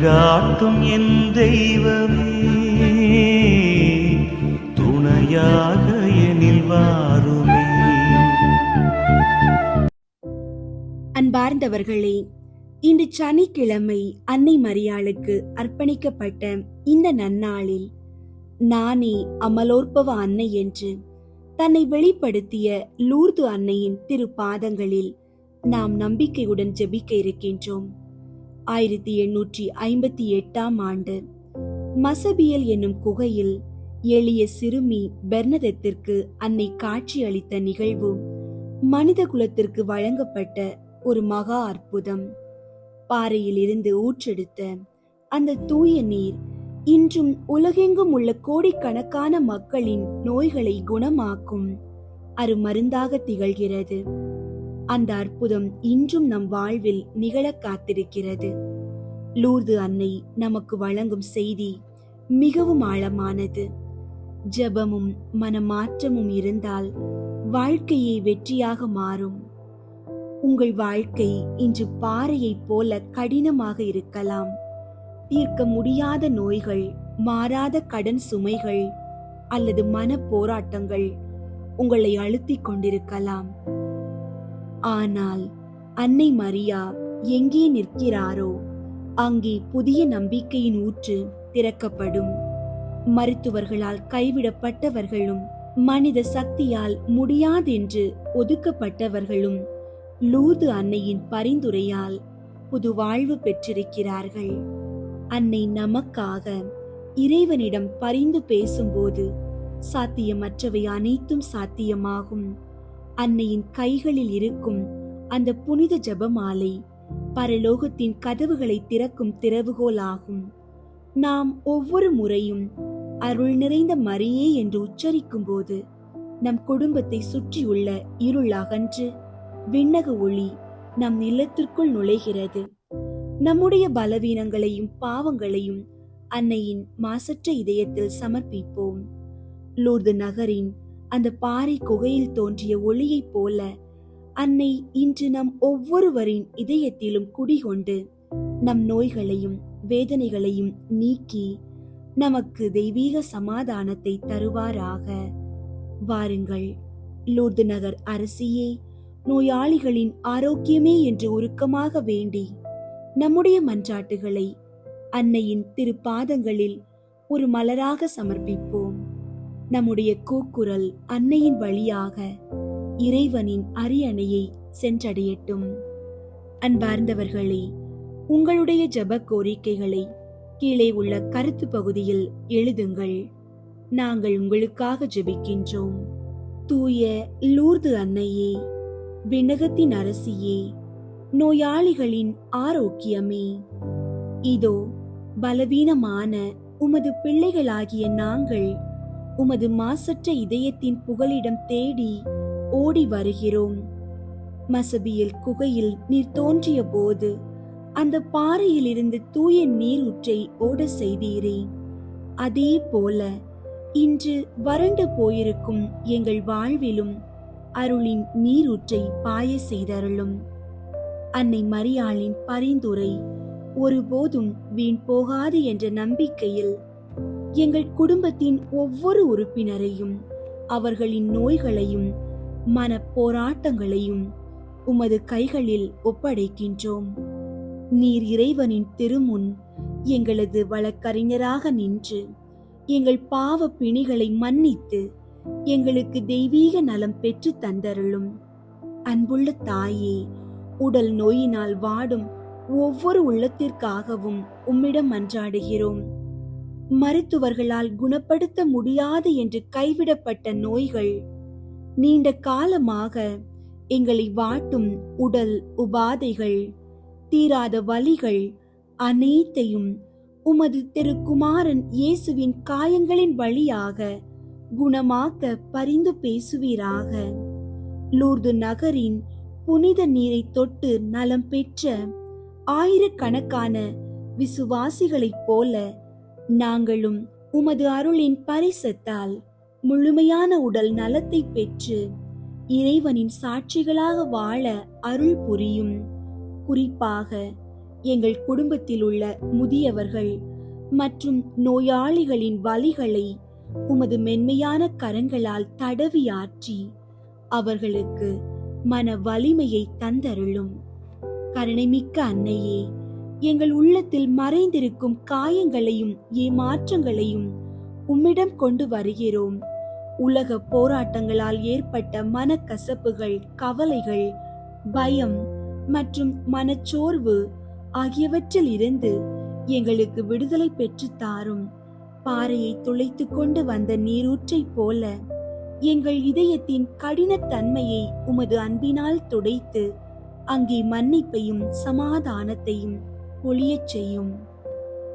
வழிகாட்டும் என் தெய்வமே, துணையாக எனில் வாருமே. அன்பார்ந்தவர்களே, இன்று சனிக்கிழமை அன்னை மரியாளுக்கு அர்ப்பணிக்கப்பட்ட இந்த நன்னாளில் நானே அமலோற்பவ அன்னை என்று தன்னை வெளிப்படுத்திய லூர்து அன்னையின் திரு பாதங்களில் நாம் நம்பிக்கையுடன் ஜெபிக்க இருக்கின்றோம். 1858 ஆண்டு மசபியல் என்னும் குகையில் எளிய சிறுமி பெர்னதெத்திற்கு அன்னை காட்சி அளித்த நிகழ்வு மனித குலத்திற்கு வழங்கப்பட்ட ஒரு மகா அற்புதம். பாறையில் இருந்து ஊற்றெடுத்த அந்த தூய நீர் இன்றும் உலகெங்கும் உள்ள கோடிக்கணக்கான மக்களின் நோய்களை குணமாக்கும் அருமருந்தாக திகழ்கிறது. அந்த அற்புதம் இன்றும் நம் வாழ்வில் நிகழ காத்திருக்கிறது. லூர்து அன்னை நமக்கு வழங்கும் செய்தி மிகவும் ஆழமானது. ஜெபமும் மனமாற்றமும் இருந்தால் வாழ்க்கையை வெற்றியாக மாறும். உங்கள் வாழ்க்கை இன்று பாறையைப் போல கடினமாக இருக்கலாம். தீர்க்க முடியாத நோய்கள், மாறாத கடன் சுமைகள் அல்லது மன போராட்டங்கள் உங்களை அழுத்திக் கொண்டிருக்கலாம். ஆனால் அன்னை மரியா எங்கே நிற்கிறாரோ அங்கே புதிய நம்பிக்கையின் ஊற்று திறக்கப்படும். மருத்துவர்களால் கைவிடப்பட்டவர்களும் மனித சக்தியால் முடியாதென்று ஒதுக்கப்பட்டவர்களும் லூர்து அன்னையின் பரிந்துரையால் புது வாழ்வு பெற்றிருக்கிறார்கள். அன்னை நமக்காக இறைவனிடம் பரிந்து பேசும்போது சாத்தியமற்றவை அனைத்தும் சாத்தியமாகும். அன்னையின் கைகளில் இருக்கும் அந்த புனித ஜெபமாலை பரலோகத்தின் கதவுகளை திறக்கும் திறவுகோல் ஆகும். நாம் ஒவ்வொரு முறையும் அருள் நிறைந்த மரியே என்று உச்சரிக்கும் போது நம் குடும்பத்தை சுற்றியுள்ள இருள் அகன்று விண்ணக ஒளி நம் இல்லத்திற்குள் நுழைகிறது. நம்முடைய பலவீனங்களையும் பாவங்களையும் அன்னையின் மாசற்ற இதயத்தில் சமர்ப்பிப்போம். லூர்து நகரின் அந்த பாறை குகையில் தோன்றிய ஒளியைப் போல அன்னை இன்று நம் ஒவ்வொருவரின் இதயத்திலும் குடிகொண்டு நம் நோய்களையும் வேதனைகளையும் நீக்கி நமக்கு தெய்வீக சமாதானத்தை தருவாராக. வாருங்கள், லூர்து நகர் அரசியே, நோயாளிகளின் ஆரோக்கியமே என்று உருக்கமாக வேண்டி நம்முடைய மன்றாட்டுகளை அன்னையின் திருப்பாதங்களில் ஒரு மலராக சமர்ப்பிப்போம். நம்முடைய கூக்குரல் அன்னையின் வழியாக இறைவனின் அரியணையை சென்றடையட்டும். அன்பார்ந்தவர்களே, உங்களுடைய ஜெப கோரிக்கைகளை கீழே உள்ள கருத்து பகுதியில் எழுதுங்கள். நாங்கள் உங்களுக்காக ஜெபிக்கின்றோம். தூய லூர்து அன்னையே, விண்ணகத்தின் அரசியே, நோயாளிகளின் ஆரோக்கியமே, இதோ பலவீனமான உமது பிள்ளைகளாகிய நாங்கள் உமது மாசற்ற இதயத்தின் புகலிடம் தேடி ஓடி வருகிறோம். மசபியல் குகையில் நீர் தோன்றிய போது அந்த பாறையில் இருந்து தூய நீரூற்றை ஓட செய்தீரே, அதே போல இன்று வறண்டு போயிருக்கும் எங்கள் வாழ்விலும் அருளின் நீரூற்றை பாய செய்தருளும். அன்னை மரியாளின் பரிந்துரை ஒருபோதும் வீண் போகாது என்ற நம்பிக்கையில் எங்கள் குடும்பத்தின் ஒவ்வொரு உறுப்பினரையும் அவர்களின் நோய்களையும் மன போராட்டங்களையும் உமது கைகளில் ஒப்படைக்கின்றோம். நீர் இறைவனின் திருமுன் எங்களது வழக்கறிஞராக நின்று எங்கள் பாவ பிணிகளை மன்னித்து எங்களுக்கு தெய்வீக நலம் பெற்று தந்தருளும். அன்புள்ள தாயே, உடல் நோயினால் வாடும் ஒவ்வொரு உள்ளத்திற்காகவும் உம்மிடம் மன்றாடுகிறோம். மருத்துவர்களால் குணப்படுத்த முடியாது என்று கைவிடப்பட்ட நோய்கள், நீண்ட காலமாக எங்களை வாட்டும் உடல் உபாதைகள், தீராத வலிகள் அனைத்தையும் உமது திருக்குமாரன் இயேசுவின் காயங்களின் வழியாக குணமாக்க பரிந்து பேசுவீராக. லூர்து நகரின் புனித நீரை தொட்டு நலம் பெற்ற ஆயிரக்கணக்கான விசுவாசிகளைப் போல நாங்களும் உமது அருளின் பரிசத்தால் முழுமையான உடல் நலத்தை பெற்று இறைவனின் சாட்சிகளாக வாழ அருள் புரியும். குறிப்பாக எங்கள் குடும்பத்தில் உள்ள முதியவர்கள் மற்றும் நோயாளிகளின் வலிகளை உமது மென்மையான கரங்களால் தடவியாற்றி அவர்களுக்கு மன வலிமையை தந்தருளும். கருணைமிக்க அன்னையே, எங்கள் உள்ளத்தில் மறைந்திருக்கும் காயங்களையும் ஏமாற்றங்களையும் உம்மிடம் கொண்டு வருகிறோம். உலக போராட்டங்களால் ஏற்பட்ட மனக்கசப்புகள், கவலைகள், பயம் மற்றும் மனச்சோர்வு ஆகியவற்றில் இருந்து எங்களுக்கு விடுதலை பெற்று தாரும். பாறையை துளைத்து கொண்டு வந்த நீரூற்றை போல எங்கள் இதயத்தின் கடினத்தன்மையை உமது அன்பினால் துடைத்து அங்கே மன்னிப்பையும் சமாதானத்தையும் பொழியச் செய்யும்.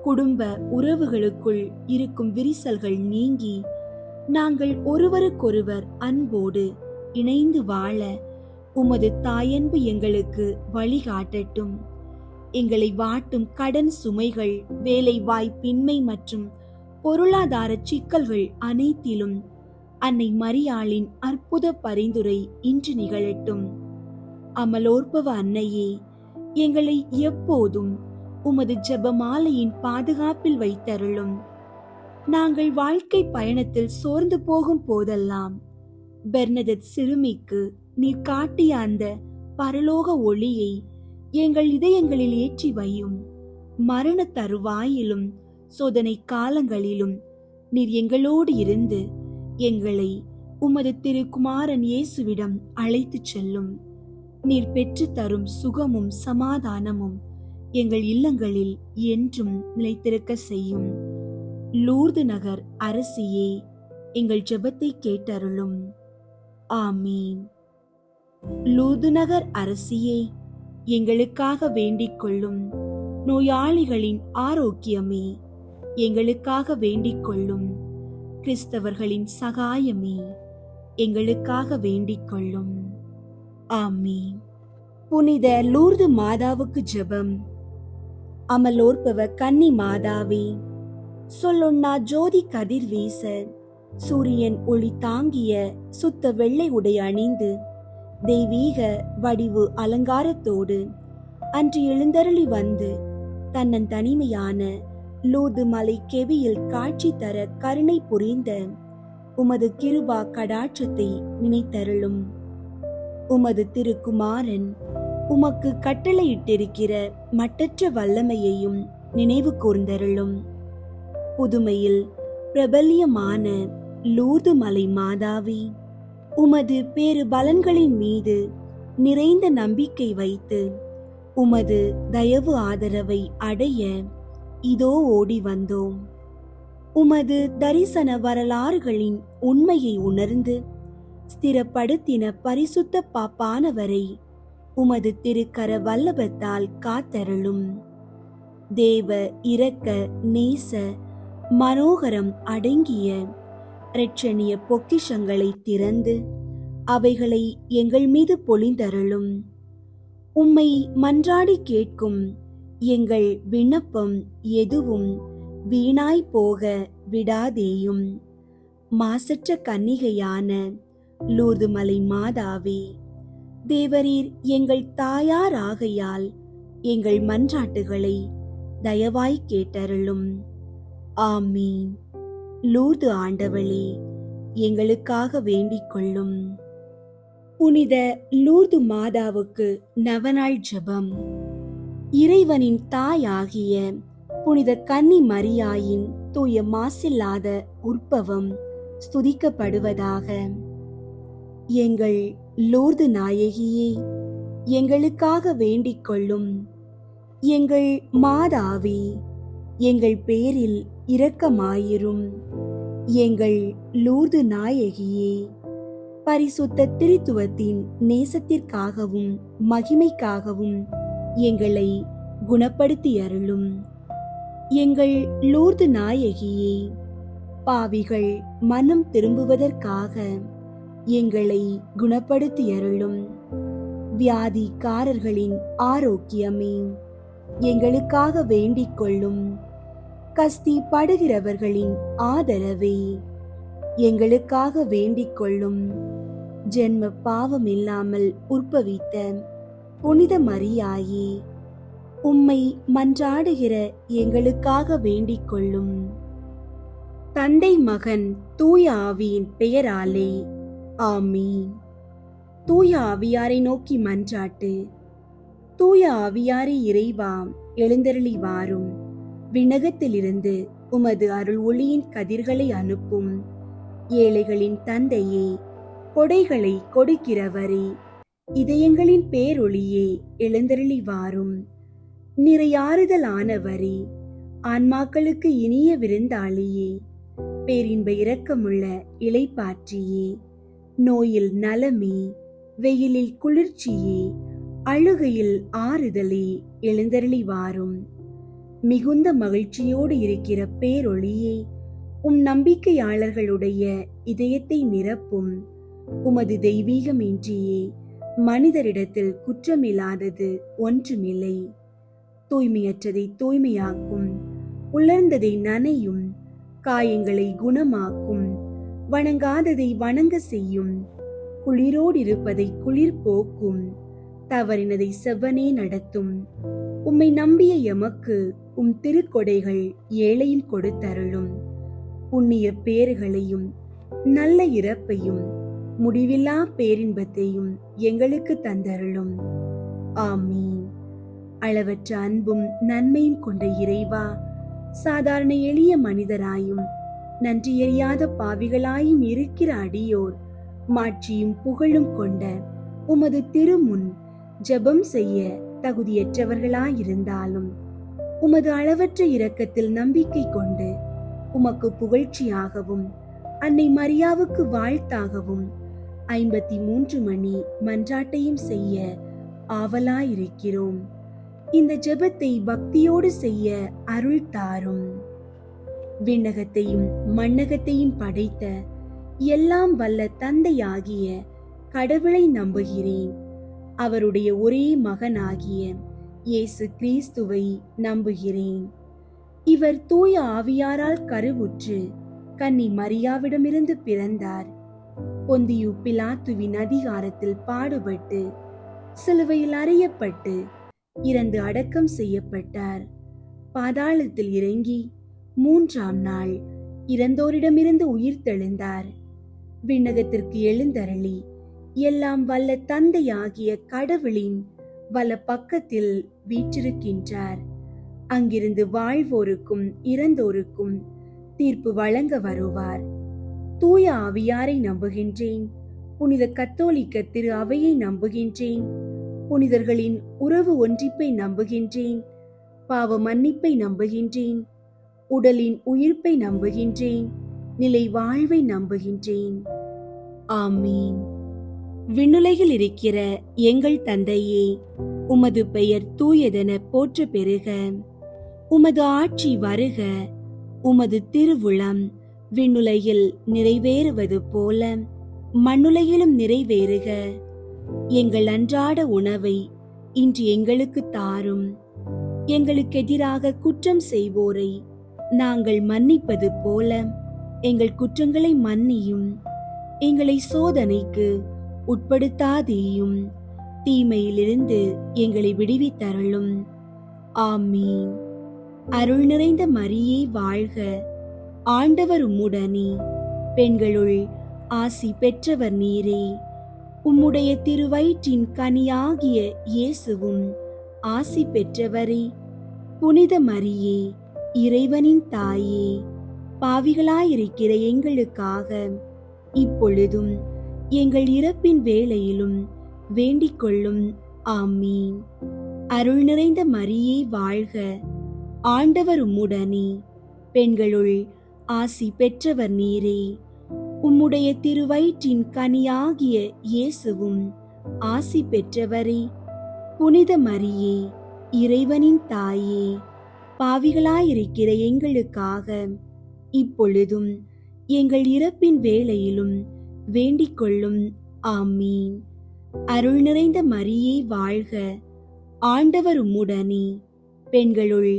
குடும்ப உறவுகளுக்குள் இருக்கும் விரிசல்கள் நீங்கி நாங்கள் ஒருவருக்கொருவர் அன்போடு இணைந்து வாழ உமது தாயன்பு எங்களுக்கு வழிகாட்டட்டும். எங்களை வாட்டும் கடன் சுமைகள், வேலை வாய்ப்பின்மை மற்றும் பொருளாதார சிக்கல்கள் அனைத்திலும் அன்னை மரியாளின் அற்புத பரிந்துரை இன்று நிகழட்டும். அமலோற்பவ அன்னையே, எங்களை எப்போதும் உமது ஜெபமாலையின் பாதுகாப்பில் வைத்தருளும். நாங்கள் வாழ்க்கை பயணத்தில் சோர்ந்து போகும் போதெல்லாம் பெர்னதெத் சிறுமிக்கு நீர் காட்டிய அந்த பரலோக ஒளியை எங்கள் இதயங்களில் ஏற்றி வையும். மரண தருவாயிலும் சோதனை காலங்களிலும் நீர் எங்களோடு இருந்து எங்களை உமது திருக்குமாரன் இயேசுவிடம் அழைத்துச் செல்லும். நீர் பெற்று தரும் சுகமும் சமாதானமும் எங்கள் இல்லங்களில் என்றும் நிலைத்திருக்க செய்யும். லூர்து நகர் அரசியே, எங்கள் ஜெபத்தை கேட்டருளும். ஆமீன். லூர்து நகர் அரசியே, எங்களுக்காக வேண்டிக் கொள்ளும். நோயாளிகளின் ஆரோக்கியமே, எங்களுக்காக வேண்டிக் கொள்ளும். கிறிஸ்தவர்களின் சகாயமே, எங்களுக்காக வேண்டிக் கொள்ளும். ஆமீன். புனித லூர்து மாதாவுக்கு ஜெபம். அமலோற்பவ கன்னி மாதாவே, சொல்லொன்னா ஜோதி கதிர் வீச சூரியன் ஒளி தாங்கிய சுத்த வெள்ளை உடை அணிந்து தெய்வீக வடிவு அலங்காரத்தோடு அன்று எழுந்தருளி வந்து தன்னன் தனிமையான லூர்து மலை கெவியில் காட்சி தர கருணை புரிந்த உமது கிருபா கடாட்சத்தை நினைத்தருளும். உமது திருக்குமாரன் உமக்கு கட்டளையிட்டிருக்கிற மட்டற்ற வல்லமையையும் நினைவு கூர்ந்தருளும். புதுமையில் பிரபல்யமான லூர்து மலை மாதாவே, உமது பேறு பலன்களின் மீது நிறைந்த நம்பிக்கை வைத்து உமது தயவு ஆதரவை அடைய இதோ ஓடி வந்தோம். உமது தரிசன வரலாறுகளின் உண்மையை உணர்ந்து ஸ்திரப்படுத்தின பரிசுத்த பாப்பானவரை உமது திருக்கர வல்லபத்தால் காத்தருளும். தேவ இரக்க நேச மனோகரம் அடங்கிய இரட்சணிய பொக்கிஷங்களை திறந்து அவைகளை எங்கள் மீது பொழிந்தருளும். உம்மை மன்றாடி கேட்கும் எங்கள் விண்ணப்பம் எதுவும் வீணாய் போக விடாதேயும். மாசற்ற கன்னிகையான லூர்து மலை மாதாவே, தேவரீர் எங்கள் தாயாராகையால் எங்கள் மன்றாட்டுகளை தயவாய் கேட்டருளும். ஆமீன். லூர்து ஆண்டவளே, எங்களுக்காக வேண்டிக் கொள்ளும். புனித லூர்து மாதாவுக்கு நவநாள் ஜெபம். இறைவனின் தாயாகிய புனித கன்னி மரியாயின் தூய மாசில்லாத உற்பவம் ஸ்துதிக்கப்படுவதாக. எங்கள் லூர்து நாயகியே, எங்களுக்காக வேண்டிக் கொள்ளும். எங்கள் மாதாவே, எங்கள் பேரில் இரக்கமாயிரும். எங்கள் லூர்து நாயகியே, பரிசுத்த திரித்துவத்தின் நேசத்திற்காகவும் மகிமைக்காகவும் எங்களை குணப்படுத்தி அருளும். எங்கள் லூர்து நாயகியே, பாவிகள் மனம் திரும்புவதற்காக எங்களை குணப்படுத்தி அருளும். வியாதிக்காரர்களின் ஆரோக்கியமே, எங்களுக்காக வேண்டிக் கொள்ளும். கஸ்தி படுகிறவர்களின் ஆதரவே, எங்களுக்காக வேண்டிக் கொள்ளும். ஜென்ம பாவமில்லாமல் உற்பவித்த புனித மரியாயே, உம்மை மன்றாடுகிற எங்களுக்காக வேண்டிக் கொள்ளும். தந்தை, மகன், தூய ஆவியின் பெயராலே ஆமீன். தூய ஆவியாரை நோக்கி மன்றாட்டு. தூய ஆவியாரே இறைவா, எழுந்தருளி வாரும். விண்ணகத்திலிருந்து உமது அருள் ஒளியின் கதிர்களை அனுப்பும். ஏழைகளின் தந்தையே, கொடைகளை கொடுக்கிறவரே, இதயங்களின் பேரொளியே, எழுந்தருளி வாரும். நிறையாறுதல் ஆனவரே, ஆன்மாக்களுக்கு இனிய விருந்தாளியே, பேரின்ப இரக்கமுள்ள இளைப்பாற்றியே, நோயில் நலமே, வெயிலில் குளிர்ச்சியே, அழுகையில் ஆறுதலே, எழுந்தருளி வாரும். மிகுந்த மகிழ்ச்சியோடு இருக்கிற பேரொளியே, நம்பிக்கையாளர்களுடைய இதயத்தை நிரப்பும். உமது தெய்வீகமின்றியே மனிதரிடத்தில் குற்றமில்லாதது ஒன்றுமில்லை. தூய்மையற்றதை தூய்மையாக்கும், உலர்ந்ததை நனையும், காயங்களை குணமாக்கும், வணங்காததை வணங்க செய்யும், குளிரோடிருப்பதை குளிர் போக்கும், தவறினதை செவ்வனே நடத்தும். உம்மை நம்பிய எமக்கு திருக்கொடைகள் ஏழையும் கொடுத்தருளும். புண்ணிய பேறுகளையும் நல்ல இறப்பையும் முடிவில்லா பேரின்பத்தையும் எங்களுக்கு தந்தருளும். ஆமீன். அளவற்ற அன்பும் நன்மையும் கொண்ட இறைவா, சாதாரண எளிய மனிதராயும் நன்றியறியாத பாவிகளாயும் இருக்கிற அடியோர் மாட்சியும் புகழும் கொண்ட உமது திருமுன் ஜெபம் செய்ய தகுதியற்றவர்களாயிருந்தாலும் உமது அளவற்ற இரக்கத்தில் நம்பிக்கை கொண்டு உமக்கு புகழ்ச்சியாகவும் அன்னை மரியாவுக்கு வாழ்த்தாகவும் 53 மணி மன்றாட்டையும் செய்ய ஆவலாயிருக்கிறோம். இந்த ஜெபத்தை பக்தியோடு செய்ய அருள் தாரும். விண்ணகத்தையும் மண்ணகத்தையும் படைத்த எல்லாம் வல்ல தந்தையாகிய கடவுளை நம்புகிறேன். அவருடைய ஒரே மகனாகிய இயேசு கிறிஸ்துவை நம்புகிறேன். இவர் தூய ஆவியாரால் கருவுற்று கன்னி மரியாவிடமிருந்து பிறந்தார். பொந்தியு பிலாத்துவின் அதிகாரத்தில் பாடுபட்டு சிலுவையில் அறையப்பட்டு இறந்து அடக்கம் செய்யப்பட்டார். பாதாளத்தில் இறங்கி 3ஆம் நாள் இறந்தோரிடமிருந்து உயிர் தெழுந்தார். விண்ணகத்திற்கு எழுந்தருளி எல்லாம் வல்ல தந்தையாகிய கடவுளின் வல பக்கத்தில் வீற்றிருக்கின்றார். அங்கிருந்து வாழ்வோருக்கும் இறந்தோருக்கும் தீர்ப்பு வழங்க வருவார். தூய ஆவியாரை நம்புகின்றேன். புனித கத்தோலிக்க திரு அவையை நம்புகின்றேன். புனிதர்களின் உறவு ஒன்றிப்பை நம்புகின்றேன். பாவ மன்னிப்பை நம்புகின்றேன். உடலின் உயிர்ப்பை நம்புகின்றேன். நிலை வாழ்வை நம்புகின்றேன். ஆமீன். விண்ணுலகில் இருக்கிற எங்கள் தந்தையே, உமது பெயர் தூயதென போற்ற பெறுக. உமது ஆட்சி வருக. உமது திருவுளம் விண்ணுலகில் நிறைவேறுவது போல மண்ணுலகிலும் நிறைவேறுக. எங்கள் அன்றாட உணவை இன்று எங்களுக்கு தாரும். எங்களுக்கு எதிராக குற்றம் செய்வோரை நாங்கள் மன்னிப்பது போல எங்கள் குற்றங்களை மன்னியும். எங்களை சோதனைக்கு உட்படுத்தாதேயும், தீமையிலிருந்து எங்களை விடுவித்தருளும். ஆமீன். அருள் நிறைந்த மரியே வாழ்க. ஆண்டவர் உம்முடனே, பெண்களுள் ஆசி பெற்றவர் நீரே. உம்முடைய திருவயிற்றின் கனியாகிய இயேசுவும் ஆசி பெற்றவரே. புனித மரியே, இறைவனின் தாயே, பாவிகளாயிருக்கிற எங்களுக்காக இப்பொழுதும் எங்கள் இறப்பின் வேளையிலும் வேண்டிக் கொள்ளும். ஆமீன். அருள் நிறைந்த மரியே வாழ்க. ஆண்டவர் உம்முடனே, பெண்களுள் ஆசி பெற்றவர் நீரே. உம்முடைய திருவயிற்றின் கனியாகிய இயேசுவும் ஆசி பெற்றவரே. புனித மரியே, இறைவனின் தாயே, பாவிகளாயிருக்கிற எங்களுக்காக இப்பொழுதும் எங்கள் இறப்பின் வேளையிலும் வேண்டிக் கொள்ளும். ஆமீன். அருள் நிறைந்த மரியே வாழ்க. ஆண்டவர் உம்முடனே, பெண்களுள்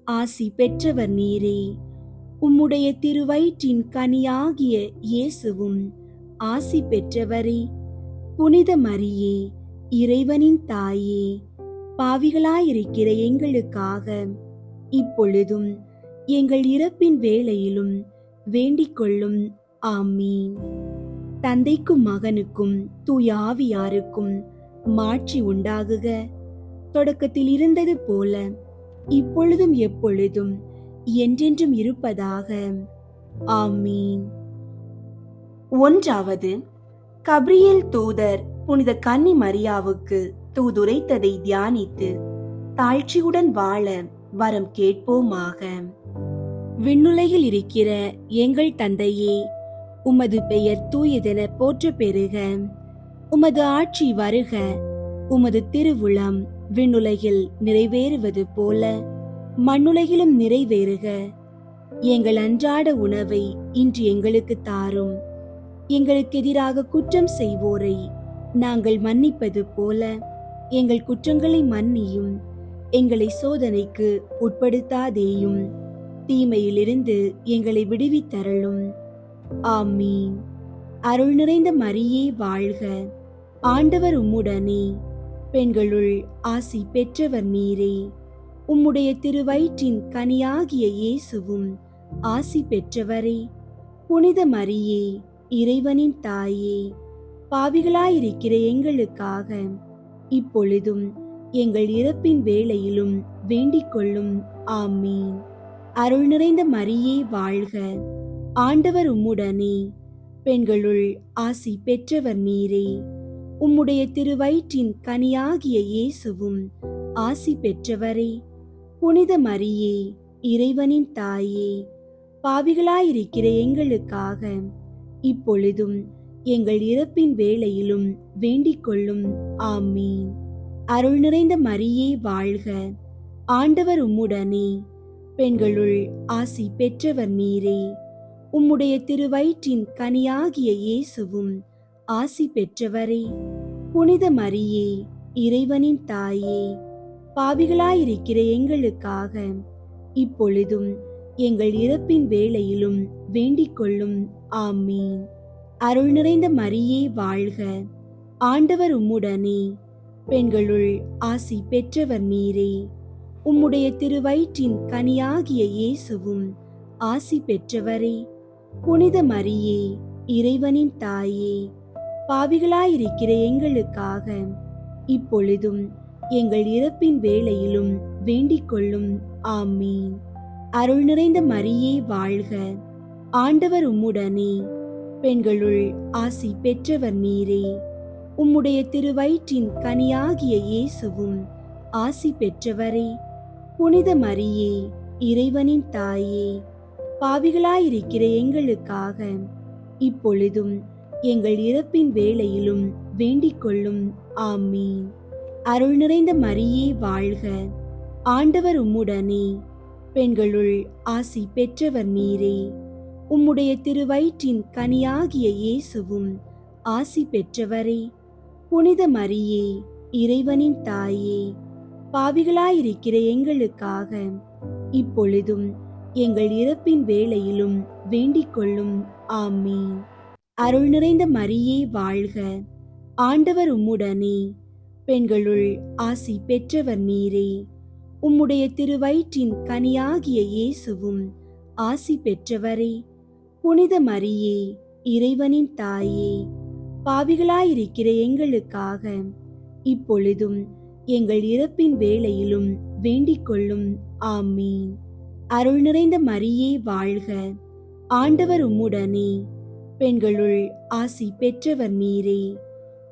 ஆசி பெற்றவர் நீரே. உம்முடைய திருவயிற்றின் கனியாகிய இயேசுவும் ஆசி பெற்றவரே. புனித மரியே, இறைவனின் தாயே, பாவிகளாயிருக்கிற எங்களுக்காக இப்பொழுதும் எங்கள் இறப்பின் வேளையிலும் வேண்டிக் கொள்ளும். ஆமீன். தந்தைக்கும் மகனுக்கும் தூய ஆவியாருக்கும் மாட்சி உண்டாகுக. தொடக்கத்தில் இருந்தது போல இப்பொழுதும் எப்பொழுதும் என்றென்றும் இருப்பதாக. ஆமீன். ஒன்றாவது, கபிரியேல் தூதர் புனித கன்னி மரியாவுக்கு தூதுரைத்ததை தியானித்து தாழ்ச்சியுடன் வாழ வரம் கேட்போமாக. விண்ணுலகில் இருக்கிற எங்கள் தந்தையே, உமது பெயர் தூயதென போற்ற பெறுக. உமது ஆட்சி வருக. உமது திருவுளம் விண்ணுலகில் நிறைவேறுவது போல மண்ணுலகிலும் நிறைவேறுக. எங்கள் அன்றாட உணவை இன்று எங்களுக்கு தாரும். எங்களுக்கு எதிராக குற்றம் செய்வோரை நாங்கள் மன்னிப்பது போல எங்கள் குற்றங்களை மன்னியும். எங்களை சோதனைக்கு உட்படுத்தாதேயும், தீமையிலிருந்து எங்களை விடுவித்தருளும். ஆமீன். அருள் நிறைந்த மரியே வாழ்க. ஆண்டவர் உம்முடனே. பெண்களுள் ஆசி பெற்றவர் நீரே. உம்முடைய திருவயிற்றின் கனியாகிய இயேசுவும் ஆசி பெற்றவரே. புனித மரியே, இறைவனின் தாயே, பாவிகளாயிருக்கிற எங்களுக்காக இப்பொழுதும் எங்கள் இறப்பின் வேளையிலும் வேண்டிக் கொள்ளும். ஆமீன். அருள் நிறைந்த மரியே வாழ்க. ஆண்டவர் உம்முடனே. பெண்களுள் ஆசி பெற்றவர் நீரே. உம்முடைய திருவயிற்றின் கனியாகிய இயேசுவும் ஆசி பெற்றவரே. புனித மரியே, இறைவனின் தாயே, பாவிகளாயிருக்கிற எங்களுக்காக இப்பொழுதும் எங்கள் இறப்பின் வேளையிலும் வேண்டிக் கொள்ளும். ஆமீன். அருள் நிறைந்த மரியே வாழ்க. ஆண்டவர் உம்முடனே. பெண்களுள் ஆசி பெற்றவர் நீரே. உம்முடைய திருவயிற்றின் கனியாகிய இயேசுவும் ஆசி பெற்றவரே. புனித மரியே, இறைவனின் தாயே, பாவிகளாயிருக்கிற எங்களுக்காக இப்பொழுதும் எங்கள் இறப்பின் வேளையிலும் வேண்டிக் கொள்ளும். ஆமீன். அருள் நிறைந்த மரியே வாழ்க. ஆண்டவர் உம்முடனே. பெண்களுள் ஆசி பெற்றவர் நீரே. உம்முடைய திருவயிற்றின் கனியாகிய இயேசுவும் ஆசி பெற்றவரே. புனித மரியே, இறைவனின் தாயே, பாவிகளாயிருக்கிற எங்களுக்காக இப்பொழுதும் எங்கள் இறப்பின் வேளையிலும் வேண்டிக் கொள்ளும். ஆமீன். அருள் நிறைந்த மரியே வாழ்க. ஆண்டவர் உம்முடனே. பெண்களுள் ஆசி பெற்றவர் நீரே. உம்முடைய திருவயிற்றின் கனியாகிய இயேசுவும் ஆசி பெற்றவரே. புனித மரியே, இறைவனின் தாயே, பாவிகளாயிருக்கிற எங்களுக்காக இப்பொழுதும் எங்கள் இறப்பின் வேளையிலும் வேண்டிக் கொள்ளும். ஆமீன். அருள் நிறைந்த மரியே வாழ்க. ஆண்டவர் உம்முடனே. பெண்களுள் ஆசி பெற்றவர் நீரே. உம்முடைய திருவயிற்றின் கனியாகிய இயேசுவும் ஆசி பெற்றவரே. புனித மரியே, இறைவனின் தாயே, பாவிகளாயிருக்கிற எங்களுக்காக இப்பொழுதும் எங்கள் இறப்பின் வேளையிலும் வேண்டிக் கொள்ளும். ஆமீன். அருள் நிறைந்த மரியே வாழ்க. ஆண்டவர் உம்முடனே. பெண்களுள் ஆசி பெற்றவர் நீரே. உம்முடைய திருவயிற்றின் கனியாகிய இயேசுவும் ஆசி பெற்றவரே. புனித மரியே, இறைவனின் தாயே, பாவிகளாயிருக்கிற எங்களுக்காக இப்பொழுதும் எங்கள் இறப்பின் வேளையிலும் வேண்டிக் கொள்ளும். ஆமீன். அருள் நிறைந்த மரியே வாழ்க. ஆண்டவர் உம்முடனே. பெண்களுள் ஆசி பெற்றவர் நீரே.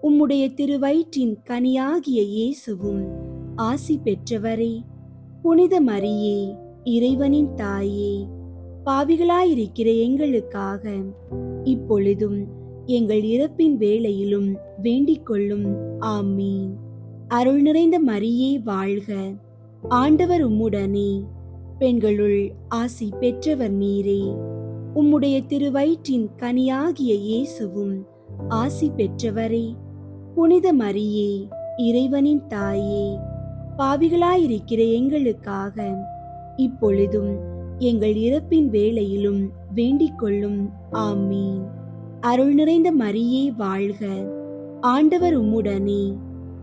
உம்முடைய திருவயிற்றின் கனியாகிய இயேசுவும் ஆசி பெற்றவரே. புனித மரியே, இறைவனின் தாயே, பாவிகளாயிருக்கிற எங்களுக்காக இப்பொழுதும் எங்கள் இறப்பின் வேளையிலும் வேண்டிக் கொள்ளும். ஆமீன். அருள் நிறைந்த மரியே வாழ்க. ஆண்டவர் உம்முடனே. பெண்களுள் ஆசி பெற்றவர் நீரே. உம்முடைய திருவயிற்றின் கனியாகிய இயேசுவும் ஆசி பெற்றவரே. புனித மரியே, இறைவனின் தாயே, பாவிகளாயிருக்கிற எங்களுக்காக இப்பொழுதும் எங்கள் இறப்பின் வேளையிலும் வேண்டிக் கொள்ளும். ஆமீன். அருள் நிறைந்த மரியே வாழ்க. ஆண்டவர் உம்முடனே.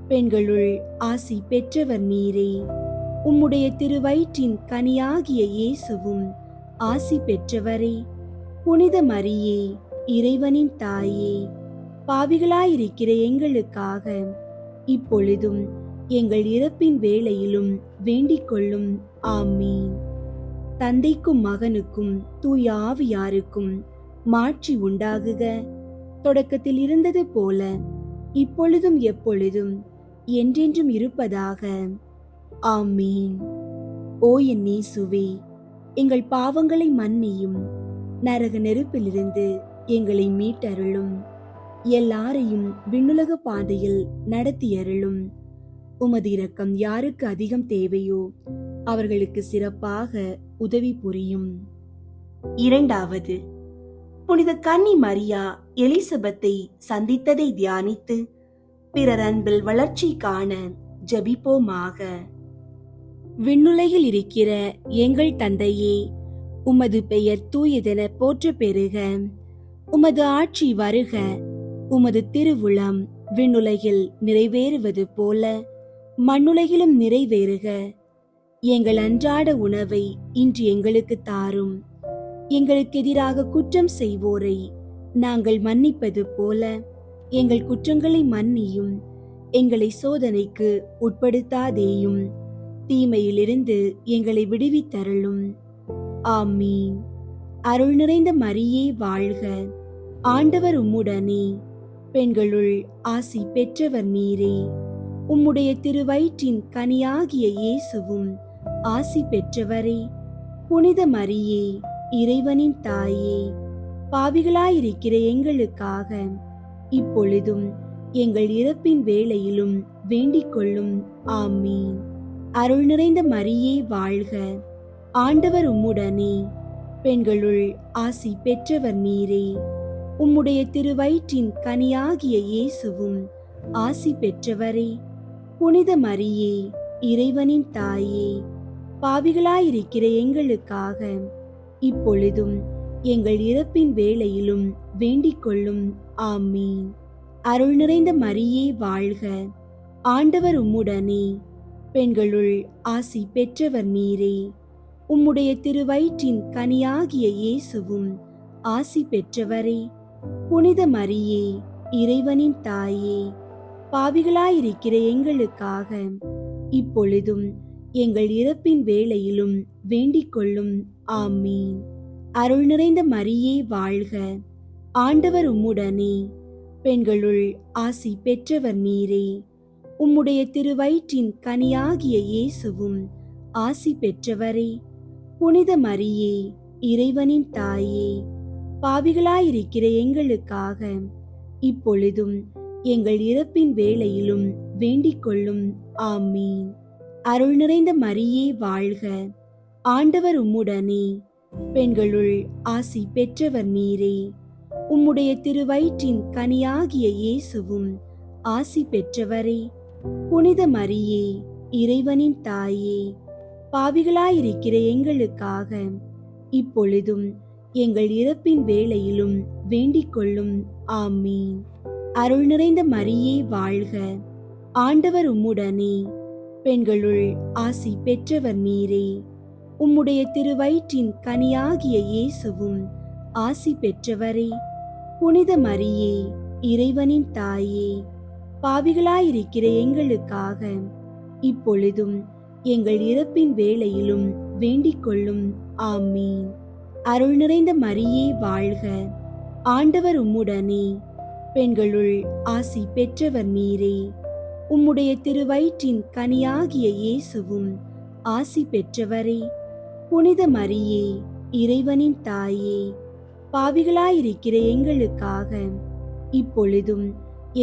பெண்களுள் ஆசி பெற்றவர் நீரே. உம்முடைய திருவயிற்றின் கனியாகிய இயேசுவும் ஆசி பெற்றவரே. புனித மரியே, இறைவனின் தாயே, பாவிகளாயிருக்கிற எங்களுக்காக இப்பொழுதும் எங்கள் இறப்பின் வேளையிலும் வேண்டிக் கொள்ளும். ஆமீன். தந்தைக்கும் மகனுக்கும் தூய ஆவியாருக்கும் மாட்சி உண்டாகுக. தொடக்கத்தில் இருந்தது போல இப்பொழுதும் எப்பொழுதும் என்றென்றும் இருப்பதாக. ஆமீன். ஓ என் இயேசுவே, எங்கள் பாவங்களை மன்னியும், நரக நெருப்பிலிருந்து எங்களை மீட்டருளும், எல்லாரையும் விண்ணுலக பாதையில் நடத்தியருளும். உமது இரக்கம் யாருக்கு அதிகம் தேவையோ அவர்களுக்கு சிறப்பாக உதவி புரியும். இரண்டாவது, புனித கன்னி மரியா எலிசபெத்தை சந்தித்ததை தியானித்து பிறர் அன்பில் வளர்ச்சி காண ஜெபிப்போமாக. விண்ணுலகில் இருக்கிற எங்கள் தந்தையே, உமது பெயர் தூயதென போற்ற பெறுக. உமது ஆட்சி வருக. உமது திருவுளம் விண்ணுலகில் நிறைவேறுவது போல மண்ணுலகிலும் நிறைவேறுக. எங்கள் அன்றாட உணவை இன்று எங்களுக்கு தாரும். எங்களுக்கு எதிராக குற்றம் செய்வோரை நாங்கள் மன்னிப்பது போல எங்கள் குற்றங்களை மன்னியும். எங்களை சோதனைக்கு உட்படுத்தாதேயும், தீமையிலிருந்து எங்களை விடுவித்தருளும். ஆமீன். அருள் நிறைந்த மரியே வாழ்க. ஆண்டவர் உம்முடனே. பெண்களுள் ஆசி பெற்றவர் நீரே. உம்முடைய திருவயிற்றின் கனியாகிய இயேசுவும் ஆசி பெற்றவரே. புனித மரியே, இறைவனின் தாயே, பாவிகளாயிருக்கிற எங்களுக்காக இப்பொழுதும் எங்கள் இறப்பின் வேளையிலும் வேண்டிக் கொள்ளும். ஆமீன். அருள் நிறைந்த மரியே வாழ்க. ஆண்டவர் உம்முடனே. பெண்களுள் ஆசி பெற்றவர் நீரே. உம்முடைய திருவயிற்றின் கனியாகிய இயேசுவும் ஆசி பெற்றவரே. புனித மரியே, இறைவனின் தாயே, பாவிகளாயிருக்கிற எங்களுக்காக இப்பொழுதும் எங்கள் இறப்பின் வேளையிலும் வேண்டிக் கொள்ளும். ஆமீன். அருள் நிறைந்த மரியே வாழ்க. ஆண்டவர் உம்முடனே. பெண்களுள் ஆசி பெற்றவர் நீரே. உம்முடைய திருவயிற்றின் கனியாகிய இயேசுவும் ஆசி பெற்றவரே. புனித மரியே, இறைவனின் தாயே, பாவிகளாயிருக்கிற எங்களுக்காக இப்பொழுதும் எங்கள் இறப்பின் வேளையிலும் வேண்டிக் கொள்ளும். ஆமீன். அருள் நிறைந்த மரியே வாழ்க. ஆண்டவர் உம்முடனே. பெண்களுள் ஆசி பெற்றவர் நீரே. உம்முடைய திருவயிற்றின் கனியாகிய இயேசுவும் ஆசி பெற்றவரே. புனித மரியே, இறைவனின் தாயே, பாவிகளாயிருக்கிற எங்களுக்காக இப்பொழுதும் எங்கள் இறப்பின் வேளையிலும் வேண்டிக் கொள்ளும். ஆமீன். அருள் நிறைந்த மரியே வாழ்க. ஆண்டவர் உம்முடனே. பெண்களுள் ஆசி பெற்றவர் நீரே. உம்முடைய திருவயிற்றின் கனியாகிய இயேசுவும் ஆசி பெற்றவரே. புனித மரியே, இறைவனின் தாயே, பாவிகளாயிருக்கிற எங்களுக்காக இப்பொழுதும் எங்கள் இறப்பின் வேளையிலும் வேண்டிக் கொள்ளும். ஆமீன். அருள் நிறைந்த மரியே வாழ்க. ஆண்டவர் உம்முடனே. பெண்களுள் ஆசி பெற்றவர் நீரே. உம்முடைய திருவயிற்றின் கனியாகிய இயேசுவும் ஆசி பெற்றவரே. புனித மரியே, இறைவனின் தாயே, பாவிகளாயிருக்கிற எங்களுக்காக இப்பொழுதும் எங்கள் இறப்பின் வேளையிலும் வேண்டிக் கொள்ளும். ஆமீன். அருள் நிறைந்த மரியே வாழ்க. ஆண்டவர் உம்முடனே. பெண்களுள் ஆசி பெற்றவர் நீரே. உம்முடைய திருவயிற்றின் கனியாகிய இயேசுவும் ஆசி பெற்றவரே. புனித மரியே, இறைவனின் தாயே, பாவிகளாயிருக்கிற எங்களுக்காக இப்பொழுதும்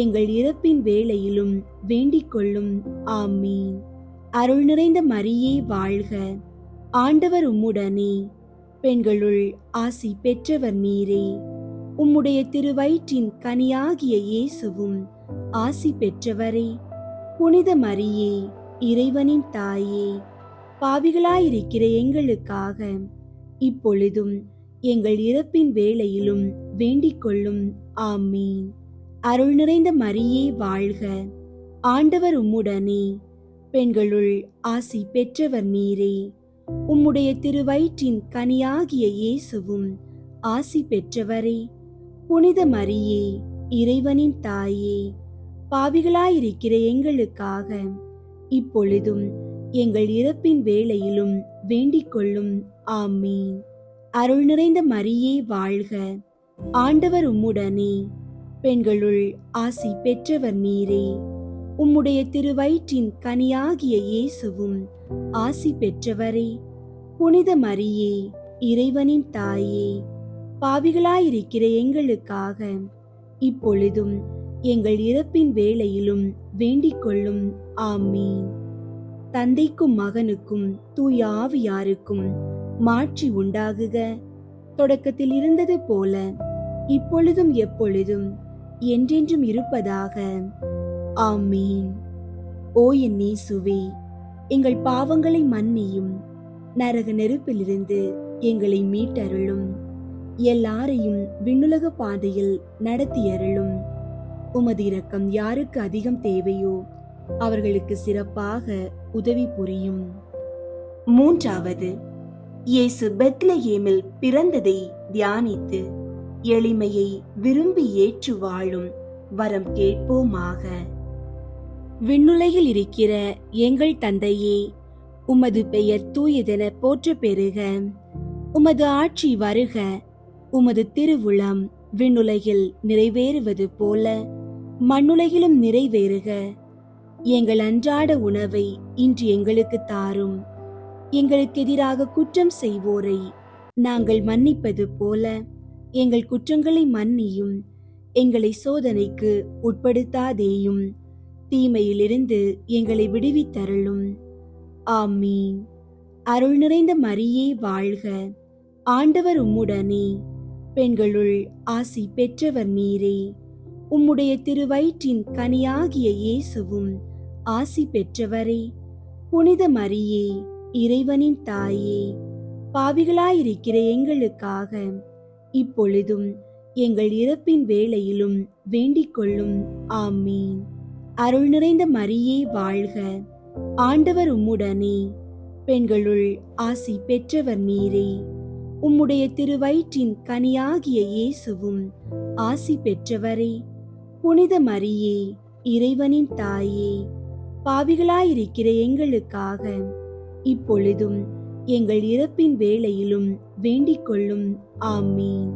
எங்கள் இறப்பின் வேளையிலும் வேண்டிக் கொள்ளும். ஆமீன். அருள் நிறைந்த மரியே வாழ்க. ஆண்டவர் உம்முடனே. பெண்களுள் ஆசி பெற்றவர் நீரே. உம்முடைய திருவயிற்றின் கனியாகிய இயேசுவும் ஆசி பெற்றவரே. புனித மரியே, இறைவனின் தாயே, பாவிகளாயிருக்கிற எங்களுக்காக இப்பொழுதும் எங்கள் இறப்பின் வேளையிலும் வேண்டிக் கொள்ளும். ஆமீன். அருள் நிறைந்த மரியே வாழ்க. ஆண்டவர் உம்முடனே, பெண்களுள் ஆசி பெற்றவர் நீரே. உம்முடைய திருவயிற்றின் கனியாகிய இயேசுவும் ஆசி பெற்றவரே. புனித மரியே, இறைவனின் தாயே, பாவிகளாயிருக்கிற எங்களுக்காக இப்பொழுதும் எங்கள் இறப்பின் வேளையிலும் வேண்டிக் கொள்ளும். ஆமீன். அருள் நிறைந்த மரியே வாழ்க. ஆண்டவர் உம்முடனே, பெண்களுள் ஆசி பெற்றவர் நீரே. உம்முடைய திருவயிற்றின் கனியாகிய இயேசுவும் ஆசி பெற்றவரே. புனித மரியே, இறைவனின் தாயே, பாவிகளாயிருக்கிற எங்களுக்காக இப்பொழுதும் எங்கள் இறப்பின் வேளையிலும் வேண்டிக் கொள்ளும். ஆமீன். தந்தைக்கும் மகனுக்கும் தூய ஆவியாருக்கும் மாட்சி உண்டாகுக. தொடக்கத்தில் இருந்தது போல இப்பொழுதும் எப்பொழுதும் என்றென்றும் இருப்பதாக. ஆமீன். ஓ என் இயேசுவே, எங்கள் பாவங்களை மன்னியும், நரக நெருப்பிலிருந்து எங்களை மீட்டருளும், எல்லாரையும் விண்ணுலக பாதையில் நடத்தியருளும். உமது இரக்கம் யாருக்கு அதிகம் தேவையோ அவர்களுக்கு சிறப்பாக உதவி புரியும். மூன்றாவது, இயேசு பெத்லகேமில் பிறந்ததை தியானித்து எளிமையை விரும்பி ஏற்று வாழும் வரம் கேட்போமாக. விண்ணுலகில் இருக்கிற எங்கள் தந்தையே, உமது பெயர் தூயதென போற்ற பெறுக. உமது ஆட்சி வருக. உமது திருவுளம் விண்ணுலகில் நிறைவேறுவது போல மண்ணுலகிலும் நிறைவேறுக. எங்கள் அன்றாட உணவை இன்று எங்களுக்கு தாரும். எங்களுக்கு எதிராக குற்றம் செய்வோரை நாங்கள் மன்னிப்பது போல எங்கள் குற்றங்களை மன்னியும். எங்களை சோதனைக்கு உட்படுத்தாதேயும், தீமையிலிருந்து எங்களை விடுவித்தருளும். ஆமீன். அருள் நிறைந்த மரியே வாழ்க. ஆண்டவர் உம்முடனே, பெண்களுள் ஆசி பெற்றவர் நீரே. உம்முடைய திருவயிற்றின் கனியாகிய இயேசுவும் ஆசி பெற்றவரே. புனித மரியே, இறைவனின் தாயே, பாவிகளாயிருக்கிற எங்களுக்காக இப்பொழுதும் எங்கள் இறப்பின் வேளையிலும் வேண்டிக் கொள்ளும். ஆமீன். அருள் நிறைந்த மரியே வாழ்க. ஆண்டவர் உம்முடனே, பெண்களுள் ஆசி பெற்றவர் நீரே. உம்முடைய திருவயிற்றின் கனியாகிய இயேசுவும் ஆசி பெற்றவரே. புனித மரியே, இறைவனின் தாயே, பாவிகளாயிருக்கிற எங்களுக்காக இப்பொழுதும் எங்கள் இறப்பின் வேளையிலும் வேண்டிக் கொள்ளும். ஆமீன்.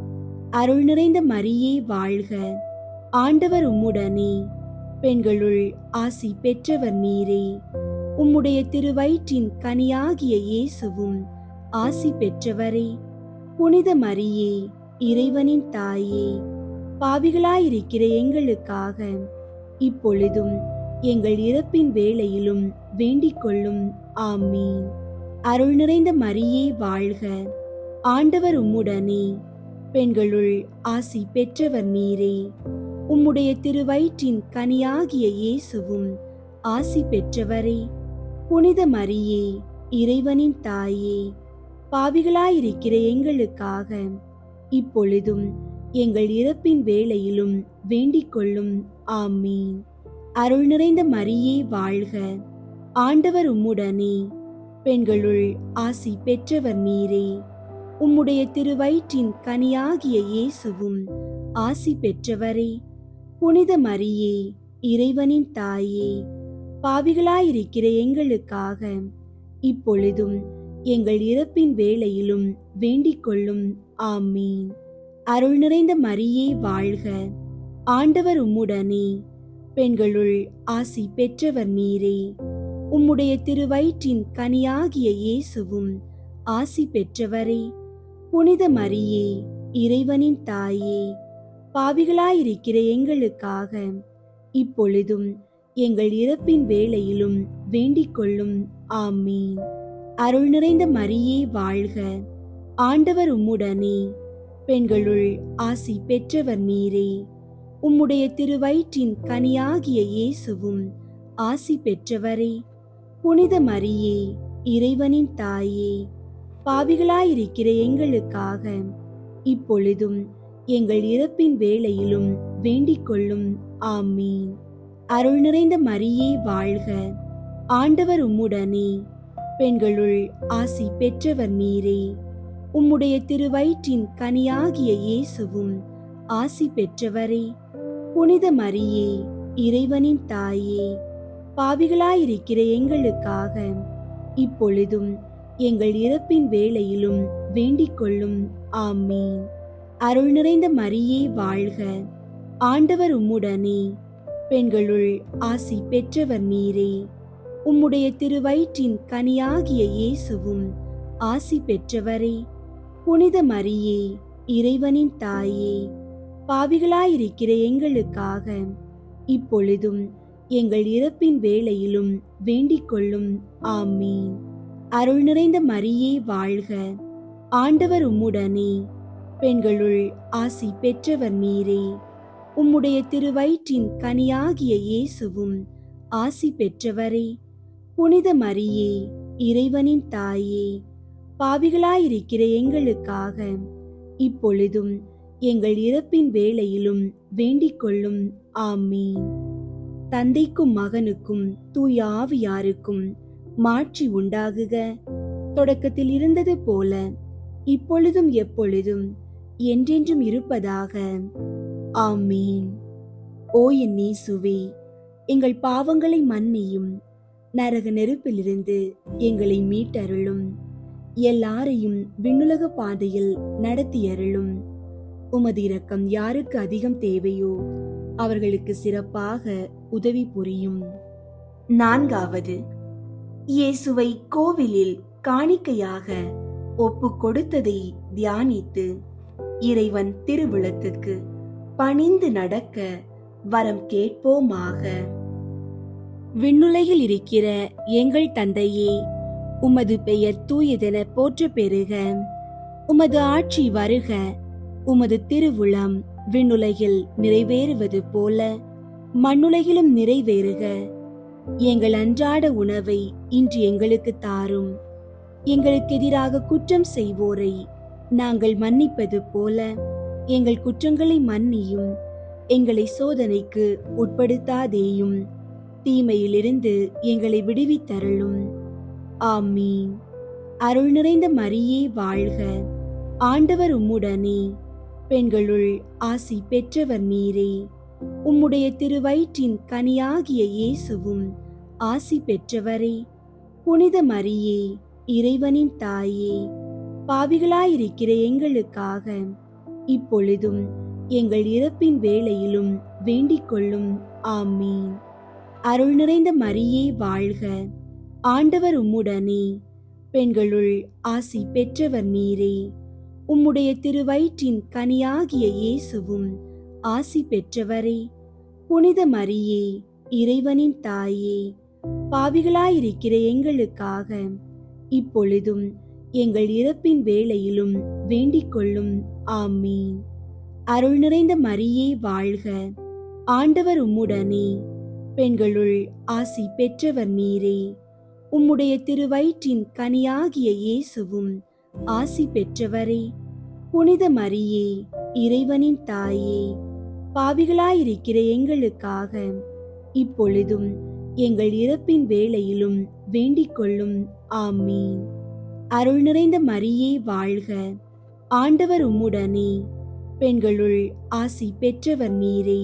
அருள் நிறைந்த மரியே வாழ்க. ஆண்டவர் உம்முடனே, பெண்களுள் ஆசி பெற்றவர் நீரே. உம்முடைய திருவயிற்றின் கனியாகிய இயேசுவும் ஆசி பெற்றவரே. புனித மரியே, இறைவனின் தாயே, பாவிகளாயிருக்கிற எங்களுக்காக இப்பொழுதும் எங்கள் இறப்பின் வேளையிலும் வேண்டிக் கொள்ளும். ஆமீன். அருள் நிறைந்த மரியே வாழ்க. ஆண்டவர் உம்முடனே, பெண்களுள் ஆசி பெற்றவர் நீரே. உம்முடைய திருவயிற்றின் கனியாகிய இயேசுவும் ஆசி பெற்றவரே. புனித மரியே, இறைவனின் தாயே, பாவிகளாயிருக்கிற எங்களுக்காக இப்பொழுதும் எங்கள் இறப்பின் வேளையிலும் வேண்டிக் கொள்ளும். ஆமீன். அருள் நிறைந்த மரியே வாழ்க. ஆண்டவர் உம்முடனே, பெண்களுள் ஆசி பெற்றவர் நீரே. உம்முடைய திருவயிற்றின் கனியாகிய இயேசுவும் ஆசி பெற்றவரே. புனித மரியே, இறைவனின் தாயே, பாவிகளாயிருக்கிற எங்களுக்காக இப்பொழுதும் எங்கள் இறப்பின் வேளையிலும் வேண்டிக் கொள்ளும். ஆமீன். அருள் நிறைந்த மரியே வாழ்க. ஆண்டவர் உம்முடனே, பெண்களுள் ஆசி பெற்றவர் நீரே. உம்முடைய திருவயிற்றின் கனியாகிய இயேசுவும் ஆசி பெற்றவரே. புனித மரியே, இறைவனின் தாயே, பாவிகளாயிருக்கிற எங்களுக்காக இப்பொழுதும் எங்கள் இறப்பின் வேளையிலும் வேண்டிக் கொள்ளும். ஆமீன். அருள் நிறைந்த மரியே வாழ்க. ஆண்டவர் உம்முடனே, பெண்களுள் ஆசி பெற்றவர் நீரே. உம்முடைய திருவயிற்றின் கனியாகிய இயேசுவும் ஆசி பெற்றவரே. புனித மரியே, இறைவனின் தாயே, பாவிகளாயிருக்கிற எங்களுக்காக இப்பொழுதும் எங்கள் இறப்பின் வேளையிலும் வேண்டிக் கொள்ளும். ஆமீன். அருள் நிறைந்த மரியே வாழ்க. ஆண்டவர் உம்முடனே, பெண்களுள் ஆசி பெற்றவர் நீரே. உம்முடைய திருவயிற்றின் கனியாகிய இயேசுவும் ஆசி பெற்றவரே. புனித மரியே, இறைவனின் தாயே, பாவிகளாயிருக்கிற எங்களுக்காக இப்பொழுதும் எங்கள் இறப்பின் வேளையிலும் வேண்டிக் கொள்ளும். ஆமீன். அருள் நிறைந்த மரியே வாழ்க. ஆண்டவர் உம்முடனே, பெண்களுள் ஆசி பெற்றவர் நீரே. உம்முடைய திருவயிற்றின் கனியாகிய இயேசுவும் ஆசி பெற்றவரே. புனித மரியே, இறைவனின் தாயே, பாவிகளாயிருக்கிற எங்களுக்காக இப்பொழுதும் எங்கள் இறப்பின் வேளையிலும் வேண்டிக் கொள்ளும். ஆமீன். அருள் நிறைந்த மரியே வாழ்க. ஆண்டவர் உம்முடனே, பெண்களுள் ஆசி பெற்றவர் நீரே. உம்முடைய திருவயிற்றின் கனியாகிய இயேசுவும் ஆசி பெற்றவரே. புனித மரியே, இறைவனின் தாயே, பாவிகளாயிருக்கிற எங்களுக்காக இப்பொழுதும் எங்கள் இறப்பின் வேளையிலும் வேண்டிக் கொள்ளும். ஆமீன். தந்தைக்கும் மகனுக்கும் தூய ஆவியாருக்கும் மாட்சி உண்டாகுக. தொடக்கத்தில் இருந்தது போல இப்பொழுதும் எப்பொழுதும் என்றென்றும் இருப்பதாக. ஆமீன். ஓ என் இயேசுவே, எங்கள் பாவங்களை மன்னியும், நரக நெருப்பிலிருந்து எங்களை மீட்டருளும், எல்லாரையும் விண்ணுலக பாதையில் நடத்தியருளும். உமது இரக்கம் யாருக்கு அதிகம் தேவையோ அவர்களுக்கு சிறப்பாக உதவி புரியும். 4வது, இயேசுவை கோவிலில் காணிக்கையாக ஒப்பு கொடுத்ததை தியானித்து இறைவன் திருவுளத்துக்கு பணிந்து நடக்க வரம் கேட்போமாக. விண்ணுலகில் இருக்கிற எங்கள் தந்தையே, உமது பெயர் தூயதென போற்ற பெறுக. உமது ஆட்சி வருக. உமது திருவுளம் விண்ணுலகில் நிறைவேறுவது போல மண்ணுலகிலும் நிறைவேறுக. எங்கள் அன்றாட உணவை இன்று எங்களுக்கு தாரும். எங்களுக்கு எதிராக குற்றம் செய்வோரை நாங்கள் மன்னிப்பது போல எங்கள் குற்றங்களை மன்னியும். எங்களை சோதனைக்கு உட்படுத்தாதேயும், தீமையிலிருந்து எங்களை விடுவித்தருளும். ஆமீன். அருள் நிறைந்த மரியே வாழ்க. ஆண்டவர் உம்முடனே, பெண்களுள் ஆசி பெற்றவர் நீரே. உம்முடைய திருவயிற்றின் கனியாகிய இயேசுவும் ஆசி பெற்றவரே. புனித மரியே, இறைவனின் தாயே, பாவிகளாயிருக்கிற எங்களுக்காக இப்பொழுதும் எங்கள் இறப்பின் வேளையிலும் வேண்டிக் கொள்ளும். ஆமீன். அருள் நிறைந்த மரியே வாழ்க. ஆண்டவர் உம்முடனே, பெண்களுள் ஆசி பெற்றவர் நீரே. உம்முடைய திருவயிற்றின் கனியாகிய இயேசுவும் ஆசி பெற்றவரே. புனித மரியே, இறைவனின் தாயே, பாவிகளாயிருக்கிற எங்களுக்காக இப்பொழுதும் எங்கள் இறப்பின் வேளையிலும் வேண்டிக் கொள்ளும். ஆமீன். அருள் நிறைந்த மரியே வாழ்க. ஆண்டவர் உம்முடனே, பெண்களுள் ஆசி பெற்றவர் நீரே. உம்முடைய திருவயிற்றின் கனியாகிய இயேசுவும் ஆசி பெற்றவரே. புனித மரியே, இறைவனின் தாயே, பாவிகளாயிருக்கிற எங்களுக்காக இப்பொழுதும் எங்கள் இறப்பின் வேளையிலும் வேண்டிக் கொள்ளும். ஆமீன். அருள் நிறைந்த மரியே வாழ்க. ஆண்டவர் உம்முடனே, பெண்களுள் ஆசி பெற்றவர் நீரே.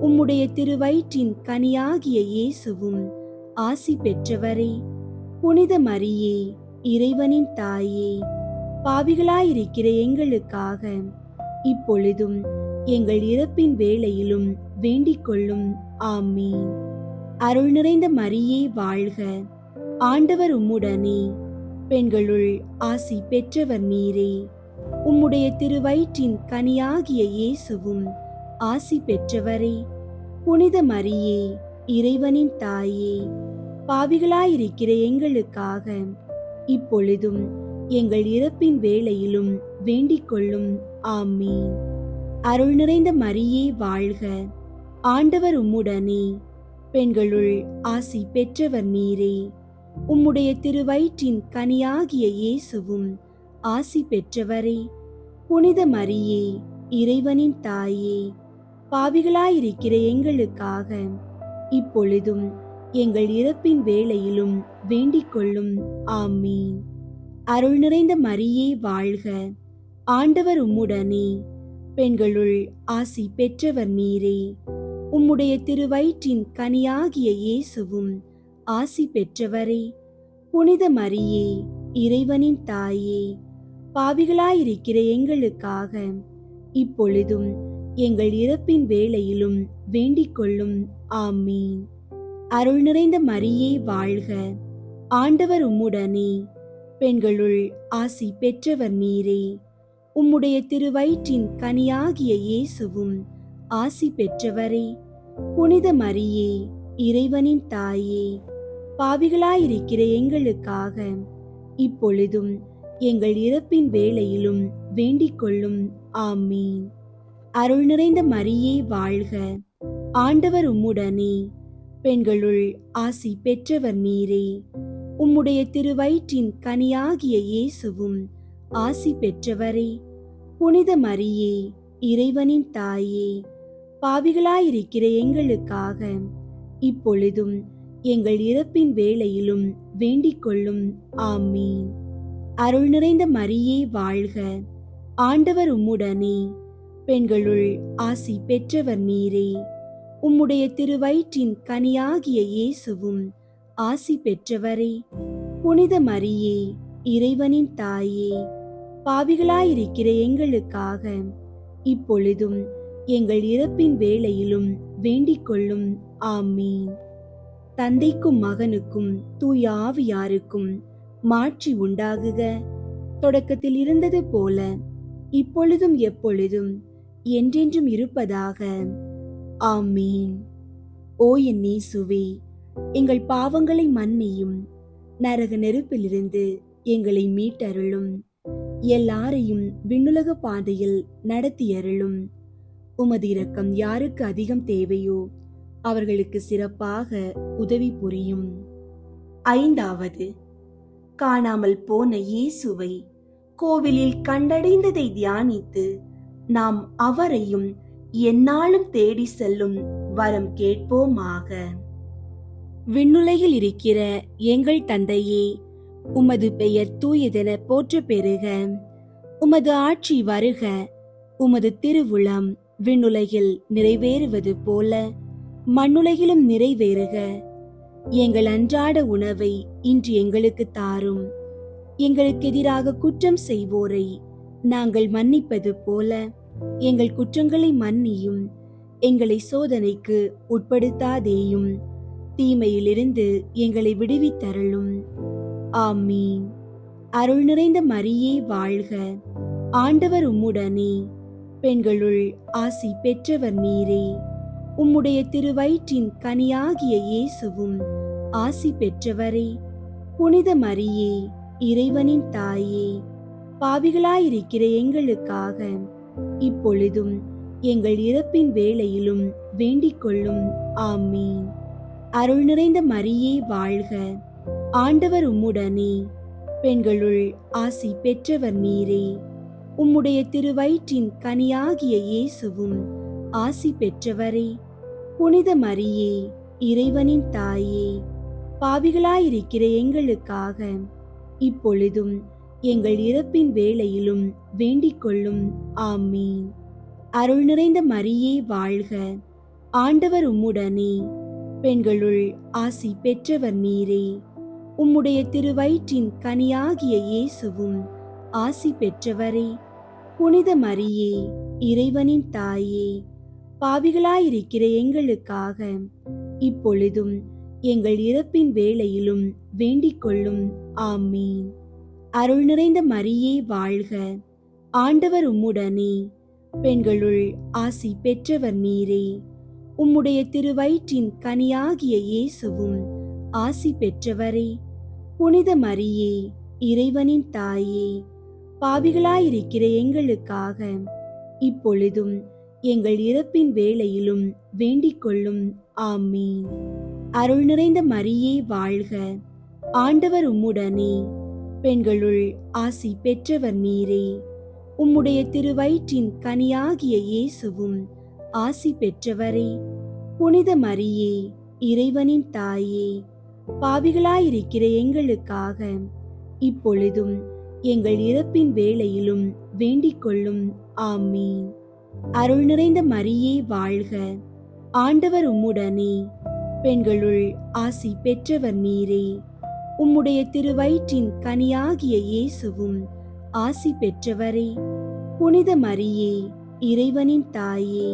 உம்முடைய திருவயிற்றின் கனியாகிய இயேசுவும் ஆசி பெற்றவரே. புனித மரியே, இறைவனின் தாயே, பாவிகளாயிருக்கிற எங்களுக்காக இப்பொழுதும் எங்கள் இறப்பின் வேளையிலும் வேண்டிக் கொள்ளும். ஆமீன். அருள் நிறைந்த மரியே வாழ்க. ஆண்டவர் உம்முடனே, பெண்களுள் ஆசி பெற்றவர் நீரே. உம்முடைய திருவயிற்றின் கனியாகிய இயேசுவும் ஆசி பெற்றவரே. புனித மரியே, இறைவனின் தாயே, பாவிகளாயிருக்கிற எங்களுக்காக இப்பொழுதும் எங்கள் இறப்பின் வேளையிலும் வேண்டிக் கொள்ளும். ஆமீன். அருள் நிறைந்த மரியே வாழ்க. ஆண்டவர் உம்முடனே, பெண்களுள் ஆசி பெற்றவர் நீரே. உம்முடைய திருவயிற்றின் கனியாகிய இயேசுவும் ஆசி பெற்றவரே. புனித மரியே, இறைவனின் தாயே, பாவிகளாயிருக்கிற எங்களுக்காக இப்பொழுதும் எங்கள் இறப்பின் வேளையிலும் வேண்டிக் கொள்ளும். ஆமீன். அருள் நிறைந்த மரியே வாழ்க, ஆண்டவர் உம்முடனே, பெண்களுள் ஆசி பெற்றவர் நீரே. உம்முடைய திருவயிற்றின் கனியாகிய இயேசுவும் ஆசி பெற்றவரே. புனித மரியே, இறைவனின் தாயே, பாவிகளாயிருக்கிற எங்களுக்காக இப்பொழுதும் எங்கள் இறப்பின் வேளையிலும் வேண்டிக் கொள்ளும். ஆமீன். அருள் நிறைந்த மரியே வாழ்க, ஆண்டவர் உம்முடனே, பெண்களுள் ஆசி பெற்றவர் நீரே. உம்முடைய திருவயிற்றின் கனியாகிய இயேசுவும் ஆசி பெற்றவரே. புனித மரியே, இறைவனின் தாயே, பாவிகளாயிருக்கிற எங்களுக்காக இப்பொழுதும் எங்கள் இறப்பின் வேளையிலும் வேண்டிக் கொள்ளும். ஆமீன். அருள் நிறைந்த மரியே வாழ்க, ஆண்டவர் உம்முடனே, பெண்களுள் ஆசி பெற்றவர் நீரே. உம்முடைய திருவயிற்றின் கனியாகிய இயேசுவும் ஆசி பெற்றவரே. புனித மரியே, இறைவனின் தாயே, பாவிகளாயிருக்கிற எங்களுக்காக இப்பொழுதும் எங்கள் இறப்பின் வேளையிலும் வேண்டிக் கொள்ளும். ஆமீன். அருள் நிறைந்த மரியே வாழ்க, ஆண்டவர் உம்முடனே, பெண்களுள் ஆசி பெற்றவர் நீரே. உம்முடைய திருவயிற்றின் கனியாகிய இயேசுவும் ஆசி பெற்றவரே. புனித மரியே, இறைவனின் தாயே, பாவிகளாயிருக்கிற எங்களுக்காக இப்பொழுதும் எங்கள் இறப்பின் வேளையிலும் வேண்டிக் கொள்ளும். ஆமீன். தந்தைக்கும் மகனுக்கும் தூய ஆவியாருக்கும் மாட்சி உண்டாகுக. தொடக்கத்தில் இருந்தது போல இப்பொழுதும் எப்பொழுதும் என்றென்றும் இருப்பதாக. ஆமீன். ஓ என் இயேசுவே, எங்கள் பாவங்களை மன்னியும், நரக நெருப்பிலிருந்து எங்களை மீட்டருளும், எல்லாரையும் விண்ணுலக பாதையில் நடத்தியருளும். உமது இரக்கம் யாருக்கு அதிகம் தேவையோ அவர்களுக்கு சிறப்பாக உதவி புரியும். 5வது, காணாமல் போன இயேசுவை கோவிலில் கண்டடைந்ததை தியானித்து நாம் அவரையும் எந்நாளும் தேடி செல்லும் வரம் கேட்போமாக. விண்ணுலகில் இருக்கிற எங்கள் தந்தையே, உமது பெயர் தூயதென போற்ற பெறுக. உமது ஆட்சி வருக. உமது திருவுளம் விண்ணுலகில் நிறைவேறுவது போல மண்ணுலகிலும் நிறைவேறுக. எங்கள் அன்றாட உணவை இன்று எங்களுக்கு தாரும். எங்களுக்கு எதிராக குற்றம் செய்வோரை நாங்கள் மன்னிப்பது போல எங்கள் குற்றங்களை மன்னியும். எங்களை சோதனைக்கு உட்படுத்தாதேயும், தீமையிலிருந்து எங்களை விடுவித்தருளும். ஆமீன். அருள் நிறைந்த மரியே வாழ்க, ஆண்டவர் உம்முடனே, பெண்களுள் ஆசி பெற்றவர் நீரே. உம்முடைய திருவயிற்றின் கனியாகிய இயேசுவும் ஆசி பெற்றவரே. புனித மரியே, இறைவனின் தாயே, பாவிகளாயிருக்கிற எங்களுக்காக இப்பொழுதும் எங்கள் இறப்பின் வேளையிலும் வேண்டிக் கொள்ளும். ஆமீன். அருள் நிறைந்த மரியே வாழ்க, ஆண்டவர் உம்முடனே, பெண்களுள் ஆசி பெற்றவர் நீரே. உம்முடைய திருவயிற்றின் கனியாகிய இயேசுவும் ஆசி பெற்றவரே. புனித மரியே, இறைவனின் தாயே, பாவிகளாயிருக்கிற எங்களுக்காக இப்பொழுதும் எங்கள் இறப்பின் வேளையிலும் வேண்டிக் கொள்ளும். ஆமீன். அருள் நிறைந்த மரியே வாழ்க, ஆண்டவர் உம்முடனே, பெண்களுள் ஆசி பெற்றவர் நீரே. உம்முடைய திருவயிற்றின் கனியாகிய இயேசுவும் ஆசி பெற்றவரே. புனித மரியே, இறைவனின் தாயே, பாவிகளாயிருக்கிற எங்களுக்காக இப்பொழுதும் எங்கள் இறப்பின் வேளையிலும் வேண்டிக் கொள்ளும். ஆமீன். அருள் நிறைந்த மரியே வாழ்க, ஆண்டவர் உம்முடனே, பெண்களுள் ஆசி பெற்றவர் நீரே. உம்முடைய திருவயிற்றின் கனியாகிய இயேசுவும் ஆசி பெற்றவரே. புனித மரியே, இறைவனின் தாயே, பாவிகளாயிருக்கிற எங்களுக்காக இப்பொழுதும் எங்கள் இறப்பின் வேளையிலும் வேண்டிக் கொள்ளும். ஆமீன். அருள் நிறைந்த மரியே வாழ்க, ஆண்டவர் உம்முடனே, பெண்களுள் ஆசி பெற்றவர் நீரே. உம்முடைய திருவயிற்றின் கனியாகிய இயேசுவும் ஆசி பெற்றவரே. புனித மரியே, இறைவனின் தாயே, பாவிகளாயிருக்கிற எங்களுக்காக இப்பொழுதும் எங்கள் இறப்பின் வேளையிலும் வேண்டிக் கொள்ளும். ஆமீன். அருள் நிறைந்த மரியே வாழ்க, ஆண்டவர் உம்முடனே, பெண்களுள் ஆசி பெற்றவர் நீரே. உம்முடைய திருவயிற்றின் கனியாகிய இயேசுவும் ஆசி பெற்றவரே. புனித மரியே, இறைவனின் தாயே,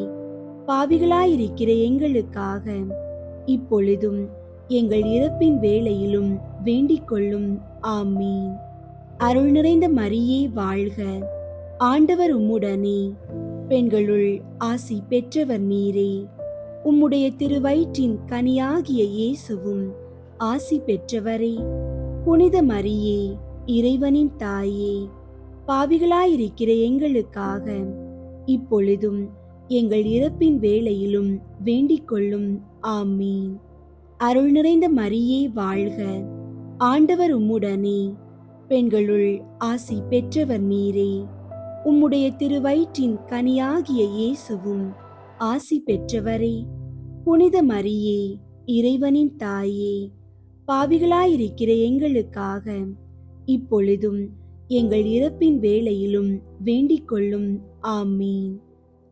பாவிகளாயிருக்கிற எங்களுக்காக இப்பொழுதும் எங்கள் இறப்பின் வேளையிலும் வேண்டிக் கொள்ளும். ஆமீன். அருள் நிறைந்த மரியே வாழ்க, ஆண்டவர் உம்முடனே, பெண்களுள் ஆசி பெற்றவர் நீரே. உம்முடைய திருவயிற்றின் கனியாகிய இயேசுவும் ஆசி பெற்றவரே. புனித மரியே, இறைவனின் தாயே, பாவிகளாயிருக்கிற எங்களுக்காக இப்பொழுதும் எங்கள் இறப்பின் வேளையிலும் வேண்டிக் கொள்ளும். ஆமீன். அருள் நிறைந்த மரியே வாழ்க, ஆண்டவர் உம்முடனே, பெண்களுள் ஆசி பெற்றவர் நீரே. உம்முடைய திருவயிற்றின் கனியாகிய இயேசுவும் ஆசி பெற்றவரே. புனித மரியே, இறைவனின் தாயே, பாவிகளாயிருக்கிற எங்களுக்காக இப்பொழுதும் எங்கள் இறப்பின் வேளையிலும் வேண்டிக் கொள்ளும். ஆமீன்.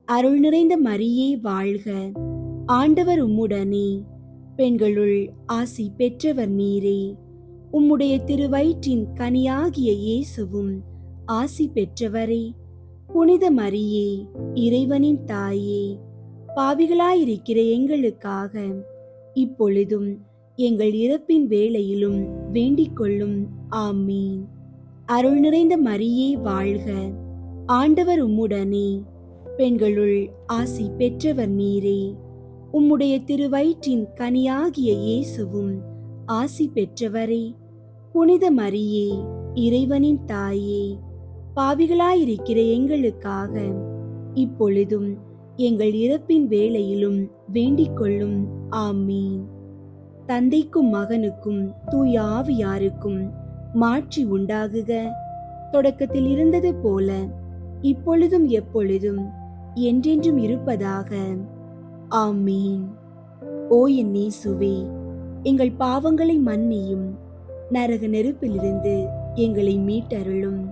அருள் நிறைந்த மரியே வாழ்க, ஆண்டவர் உம்முடனே, பெண்களுள் ஆசி பெற்றவர் நீரே. உம்முடைய திருவயிற்றின் கனியாகிய இயேசுவும் ஆசி பெற்றவரே. புனித மரியே, இறைவனின் தாயே, பாவிகளாயிருக்கிற எங்களுக்காக இப்பொழுதும் எங்கள் இறப்பின் வேளையிலும் வேண்டிக் கொள்ளும். ஆமீன். அருள் நிறைந்த மரியே வாழ்க, ஆண்டவர் உம்முடனே, பெண்களுள் ஆசி பெற்றவர் நீரே. உம்முடைய திருவயிற்றின் கனியாகிய இயேசுவும் ஆசி பெற்றவரே. புனித மரியே, இறைவனின் தாயே, பாவிகளாயிருக்கிற எங்களுக்காக இப்பொழுதும் எங்கள் இறப்பின் வேளையிலும் வேண்டிக் கொள்ளும். ஆமீன். தந்தைக்கும் மகனுக்கும் தூய ஆவியாருக்கும் மாட்சி உண்டாகுக. தொடக்கத்தில் இருந்தது போல இப்பொழுதும் எப்பொழுதும் என்றென்றும் இருப்பதாக. ஆமீன். ஓ என் இயேசுவே, எங்கள் பாவங்களை மன்னியும், நரக நெருப்பிலிருந்து எங்களை மீட்டருளும்,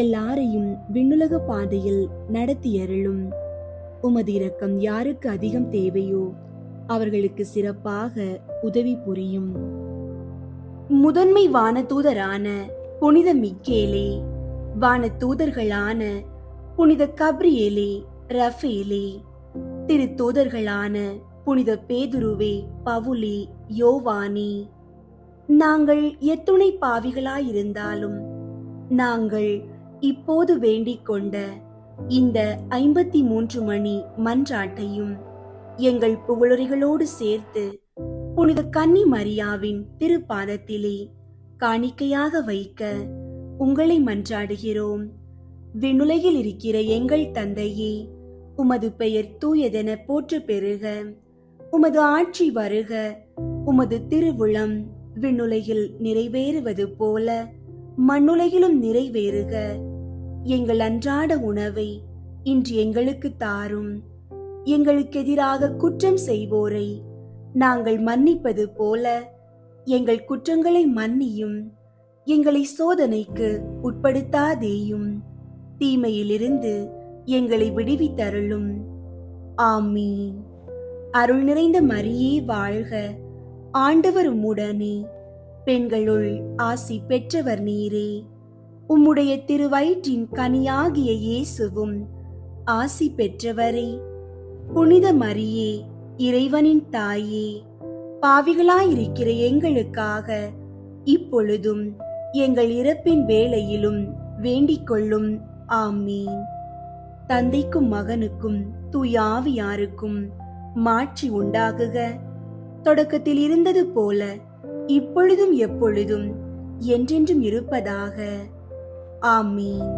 எல்லாரையும் விண்ணுலக பாதையில் நடத்தியருளும். உமது இரக்கம் யாருக்கு அதிகம் தேவையோ அவர்களுக்கு சிறப்பாக உதவி புரியும். முதன்மை வானதூதரான புனித மிக்கேலே, வானதூதர்களான புனித கப்ரியேலே, ரஃபேலே, திருத்தூதர்களான புனித பேதுருவே, பவுலே, யோவானே, நாங்கள் எத்துணை பாவிகளாயிருந்தாலும் நாங்கள் இப்போது வேண்டிக் கொண்ட இந்த 53 மணி மன்றாட்டையும் எங்கள் புகழுரைகளோடு சேர்த்து புனித கன்னி மரியாவின் திருப்பாதத்திலே காணிக்கையாக வைக்க உங்களை மன்றாடுகிறோம். விண்ணுலகில் இருக்கிற எங்கள் தந்தையே, உமது பெயர் தூயதென போற்ற பெறுக. உமது ஆட்சி வருக. உமது திருவுளம் விண்ணுலகில் நிறைவேறுவது போல மண்ணுலகிலும் நிறைவேறுக. எங்கள் அன்றாட உணவை இன்று எங்களுக்கு தாரும். எங்களுக்கு எதிராக குற்றம் செய்வோரை நாங்கள் மன்னிப்பது போல எங்கள் குற்றங்களை மன்னியும். எங்களை சோதனைக்கு உட்படுத்தாதேயும், தீமையிலிருந்து எங்களை விடுவித்தருளும். ஆமீன். அருள் நிறைந்த மரியே வாழ்க, ஆண்டவர் உம்முடனே, பெண்களுள் ஆசி பெற்றவர் நீரே. உம்முடைய திருவயிற்றின் கனியாகிய இயேசுவும் ஆசி பெற்றவரே. புனித மரியே, இறைவனின் தாயே, பாவிகளாயிருக்கிற எங்களுக்காக இப்பொழுதும் எங்கள் இறப்பின் வேளையிலும் வேண்டிக் கொள்ளும். ஆமீன். தந்தைக்கும் மகனுக்கும் தூய ஆவியாருக்கும் மாட்சி உண்டாகுக. தொடக்கத்தில் இருந்தது போல இப்பொழுதும் எப்பொழுதும் என்றென்றும் இருப்பதாக. ஆமீன்.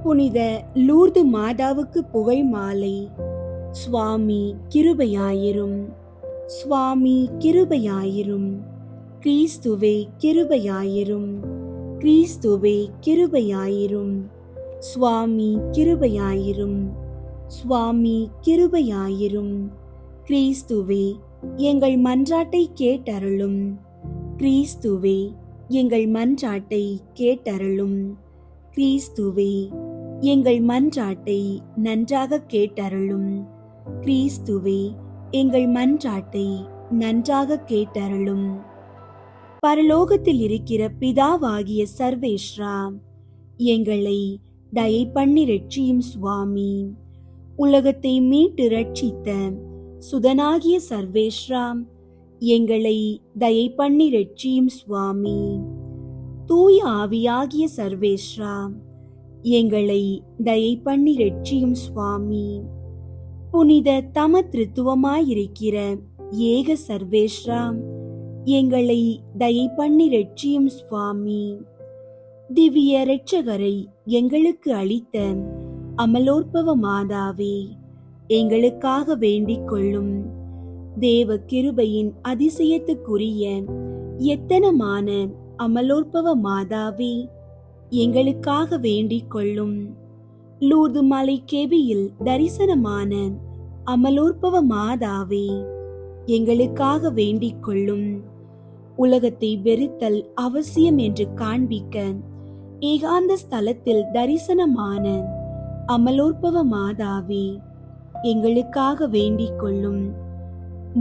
புனித லூர்து மாதாவுக்கு புகழ் மாலை. சுவாமி கிருபையாயிரும். சுவாமி கிருபையாயிரும். கிறிஸ்துவே கிருபையாயிரும். கிறிஸ்துவே கிருபையாயிரும். சுவாமி கிருபையாயிரும். சுவாமி கிருபையாயிரும். கிறிஸ்துவே எங்கள் மன்றாட்டை கேட்டருளும். கிறிஸ்துவே, எங்கள் மன்றாட்டை கேட்டருளும். கிறிஸ்துவே, எங்கள் மன்றாட்டை நன்றாக கேட்டருளும். கிறிஸ்துவே, எங்கள் மன்றாட்டை நன்றாக கேட்டருளும். பரலோகத்தில் இருக்கிற பிதாவாகிய சர்வேஸ்வரா, எங்களை தயை பண்ணி ரட்சியும் சுவாமி. உலகத்தை மீட்டு ரட்சித்த சுதனாகிய சர்வேஸ்வரா, எங்களை தயை பண்ணி ரட்சியும் சுவாமி. தூய ஆவியாகிய சர்வேஸ்வரா, எங்களை தயை பண்ணி ரட்சியும் சுவாமி. புனித தமத்ருத்துவமாயிருக்கிற ஏக சர்வேஸ்வரா, எங்களை தயை பண்ணி ரட்சியும் சுவாமி. திவ்ய இரட்சகரை எங்களுக்கு அளித்த அமலோற்பவ மாதாவே, எங்களுக்காக வேண்டிக் கொள்ளும். தேவ கிருபையின் அதிசயத்துக்குரிய எத்தனமான அமலோற்பவ மாதாவே, எங்களுக்காக வேண்டிக் கொள்ளும். லூர்து மலை கெபியில் தரிசனமான அமலோற்பவ மாதாவே, எங்களுக்காக வேண்டிக் கொள்ளும். உலகத்தை வெறுத்தல் அவசியம் என்று காண்பிக்க ஏகாந்த ஸ்தலத்தில் தரிசனமான அமலோற்பவ மாதாவே, எங்களுக்காக வேண்டிக் கொள்ளும்.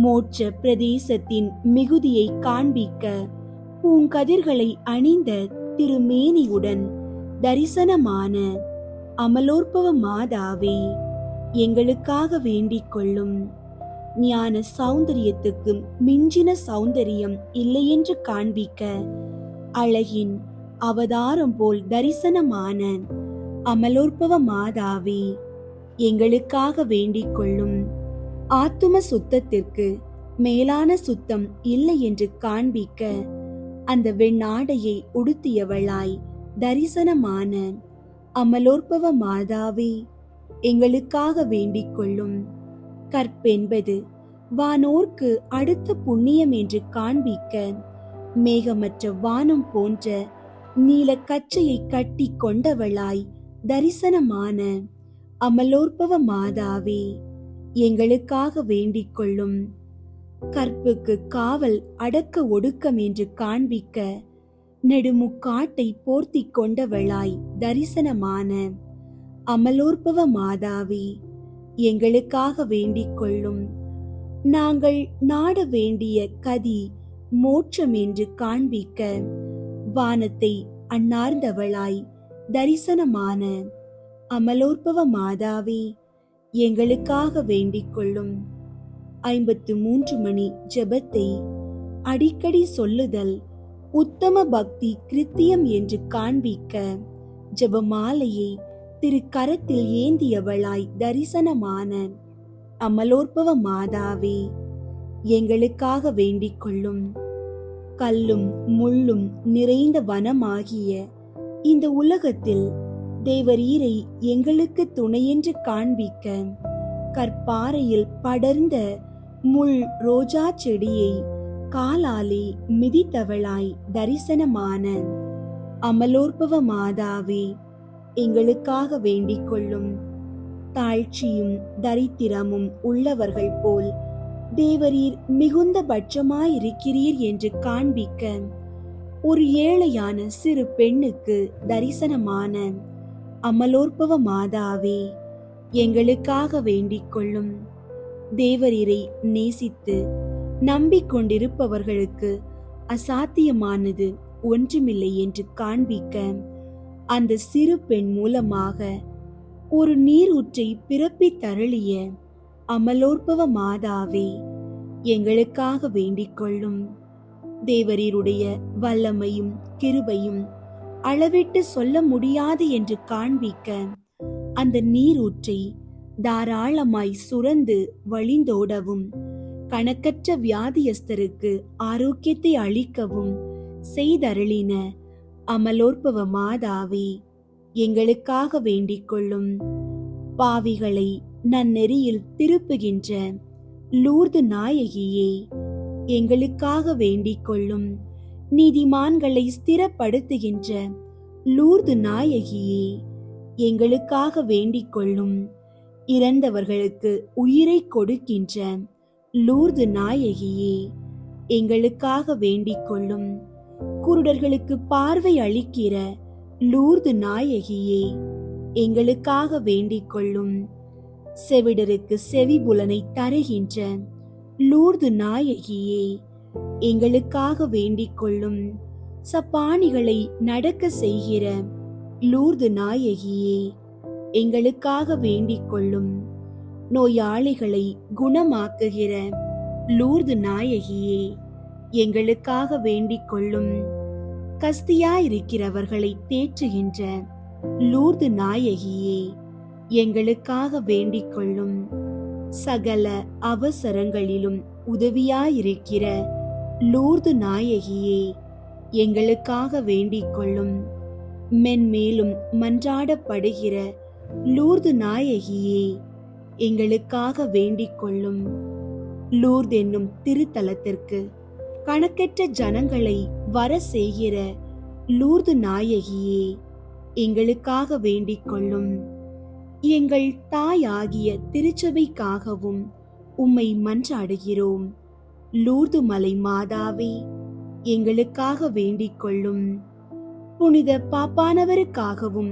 மோட்ச பிரதேசத்தின் மிகுதியை காண்பிக்க பூங்கதிர்களை அணிந்த திருமேனியுடன் தரிசனமான அமலோற்பவ மாதாவே, எங்களுக்காக வேண்டிக் கொள்ளும். ஞான சௌந்தரியத்துக்கு மிஞ்சின சௌந்தரியம் இல்லை என்று காண்பிக்க அழகின் அவதாரம் போல் தரிசனமான அமலோற்பவ மாதாவே, எங்களுக்காக வேண்டிக் கொள்ளும். ஆத்தும சுத்தத்திற்கு மேலான சுத்தம் இல்லை என்று காண்பிக்க அந்த வெண்ணாடையை உடுத்தியவளாய் தரிசனமான அமலோற்பவ மாதாவே, எங்களுக்காக வேண்டிக் கொள்ளும். கற்பென்பது வானோர்க்கு அடுத்த புண்ணியம் என்று காண்பிக்க மேகமற்ற வானம் போன்ற நீல கச்சையை கட்டி கொண்டவளாய் தரிசனமான அமலோற்பவ மாதாவே, எங்களுக்காக வேண்டிக் கொள்ளும். கற்புக்கு காவல் அடக்க ஒடுக்கம் என்று காண்பிக்க நெடுமுக்காட்டை போர்த்தி கொண்டவளாய் தரிசனமான அமலோற்பவ மாதாவே, எங்களுக்காக வேண்டிக் கொள்ளும். நாங்கள் நாட வேண்டிய கதி மோட்சம் என்று காண்பிக்க வானத்தை அண்ணார்ந்தவளாய் தரிசனமான அமலோற்பவ மாதாவே, எங்களுக்காக வேண்டிக் கொள்ளும். 53 மணி ஜெபத்தை அடிக்கடி சொல்லுதல் உத்தம பக்தி கிருத்தியம் என்று காண்பிக்க ஜெபமாலையை திரு கரத்தில் ஏந்தியவளாய் தரிசனமான அமலோற்பவ மாதாவே, எங்களுக்காக வேண்டிக் கொள்ளும். கல்லும் முள்ளும் நிறைந்த வனமாகிய இந்த உலகத்தில் தேவரீரை எங்களுக்கு துணையென்று காண்பிக்க கற்பாறையில் படர்ந்த முள் ரோஜா செடியை காலாலே மிதித்தவளாய் தரிசனமான அமலோற்பவ மாதாவே, எங்களுக்காக வேண்டிக் கொள்ளும். தாழ்ச்சியும் தரித்திரமும் உள்ளவர்கள் போல் தேவரீர் மிகுந்த பட்சமாயிருக்கிறீர் என்று காண்பிக்க ஒரு ஏழையான சிறு பெண்ணுக்கு தரிசனமான அமலோற்பவ மாதாவே, எங்களுக்காக வேண்டிக் கொள்ளும். தேவரீரை நேசித்து நம்பிக்கொண்டிருப்பவர்களுக்கு அசாத்தியமானது ஒன்றுமில்லை என்று காண்பிக்க அந்த சிறு பெண் மூலமாக ஒரு நீரூற்றை பிறப்பித்தருளிய அமலோற்பவ மாதாவே, எங்களுக்காக வேண்டிக் கொள்ளும். தேவரீருடைய வல்லமையும் கிருபையும் அளவிட்டு சொல்ல முடியாது என்று காண்பிக்க அந்த நீரூற்றை தாராளமாய் சுரந்து வழிந்தோடவும் கணக்கற்ற வியாதியஸ்தருக்கு ஆரோக்கியத்தை அளிக்கவும் செய்தருளின அமலோற்பவ மாதாவே, எங்களுக்காக வேண்டிக் கொள்ளும். பாவிகளை நன்னெறியில் திருப்புகின்ற லூர்து நாயகியே, எங்களுக்காக வேண்டிக் கொள்ளும். நீதிமான்களை ஸ்திரப்படுத்துகின்ற லூர்து நாயகியே, எங்களுக்காக வேண்டிக் கொள்ளும். இறந்தவர்களுக்கு உயிரை கொடுக்கின்ற லூர்து நாயகியே எங்களுக்காக வேண்டிக் கொள்ளும். குருடர்களுக்கு பார்வை அளிக்கிற லூர்து நாயகியே எங்களுக்காக வேண்டிக் கொள்ளும். செவிடருக்கு செவிபுலனை தருகின்ற லூர்து நாயகியே எங்களுக்காக வேண்டிக் கொள்ளும். சப்பானிகளை நடக்க செய்கிற லூர்து நாயகியே எங்களுக்காக வேண்டிக் கொள்ளும். நோயாளிகளை குணமாக்குகிற லூர்து நாயகியே எங்களுக்காக வேண்டிக் கொள்ளும். கஸ்தியாயிருக்கிறவர்களை தேற்றுகின்ற லூர்து நாயகியே எங்களுக்காக வேண்டிக் கொள்ளும். சகல அவசரங்களிலும் உதவியாயிருக்கிற லூர்து நாயகியே எங்களுக்காக வேண்டிக் கொள்ளும். மென்மேலும் மன்றாடப்படுகிற லூர்து நாயகியே எங்களுக்காக வேண்டிக் கொள்ளும். லூர்து என்னும் திருத்தலத்திற்கு கணக்கற்ற ஜனங்களை வர செய்கிற லூர்து நாயகியே எங்களுக்காக வேண்டிக் கொள்ளும். எங்கள் தாயாகிய திருச்சபைக்காகவும் உம்மை மன்றாடுகிறோம். லூர்து மலை மாதாவே எங்களுக்காக வேண்டிக் கொள்ளும். புனித பாப்பானவருக்காகவும்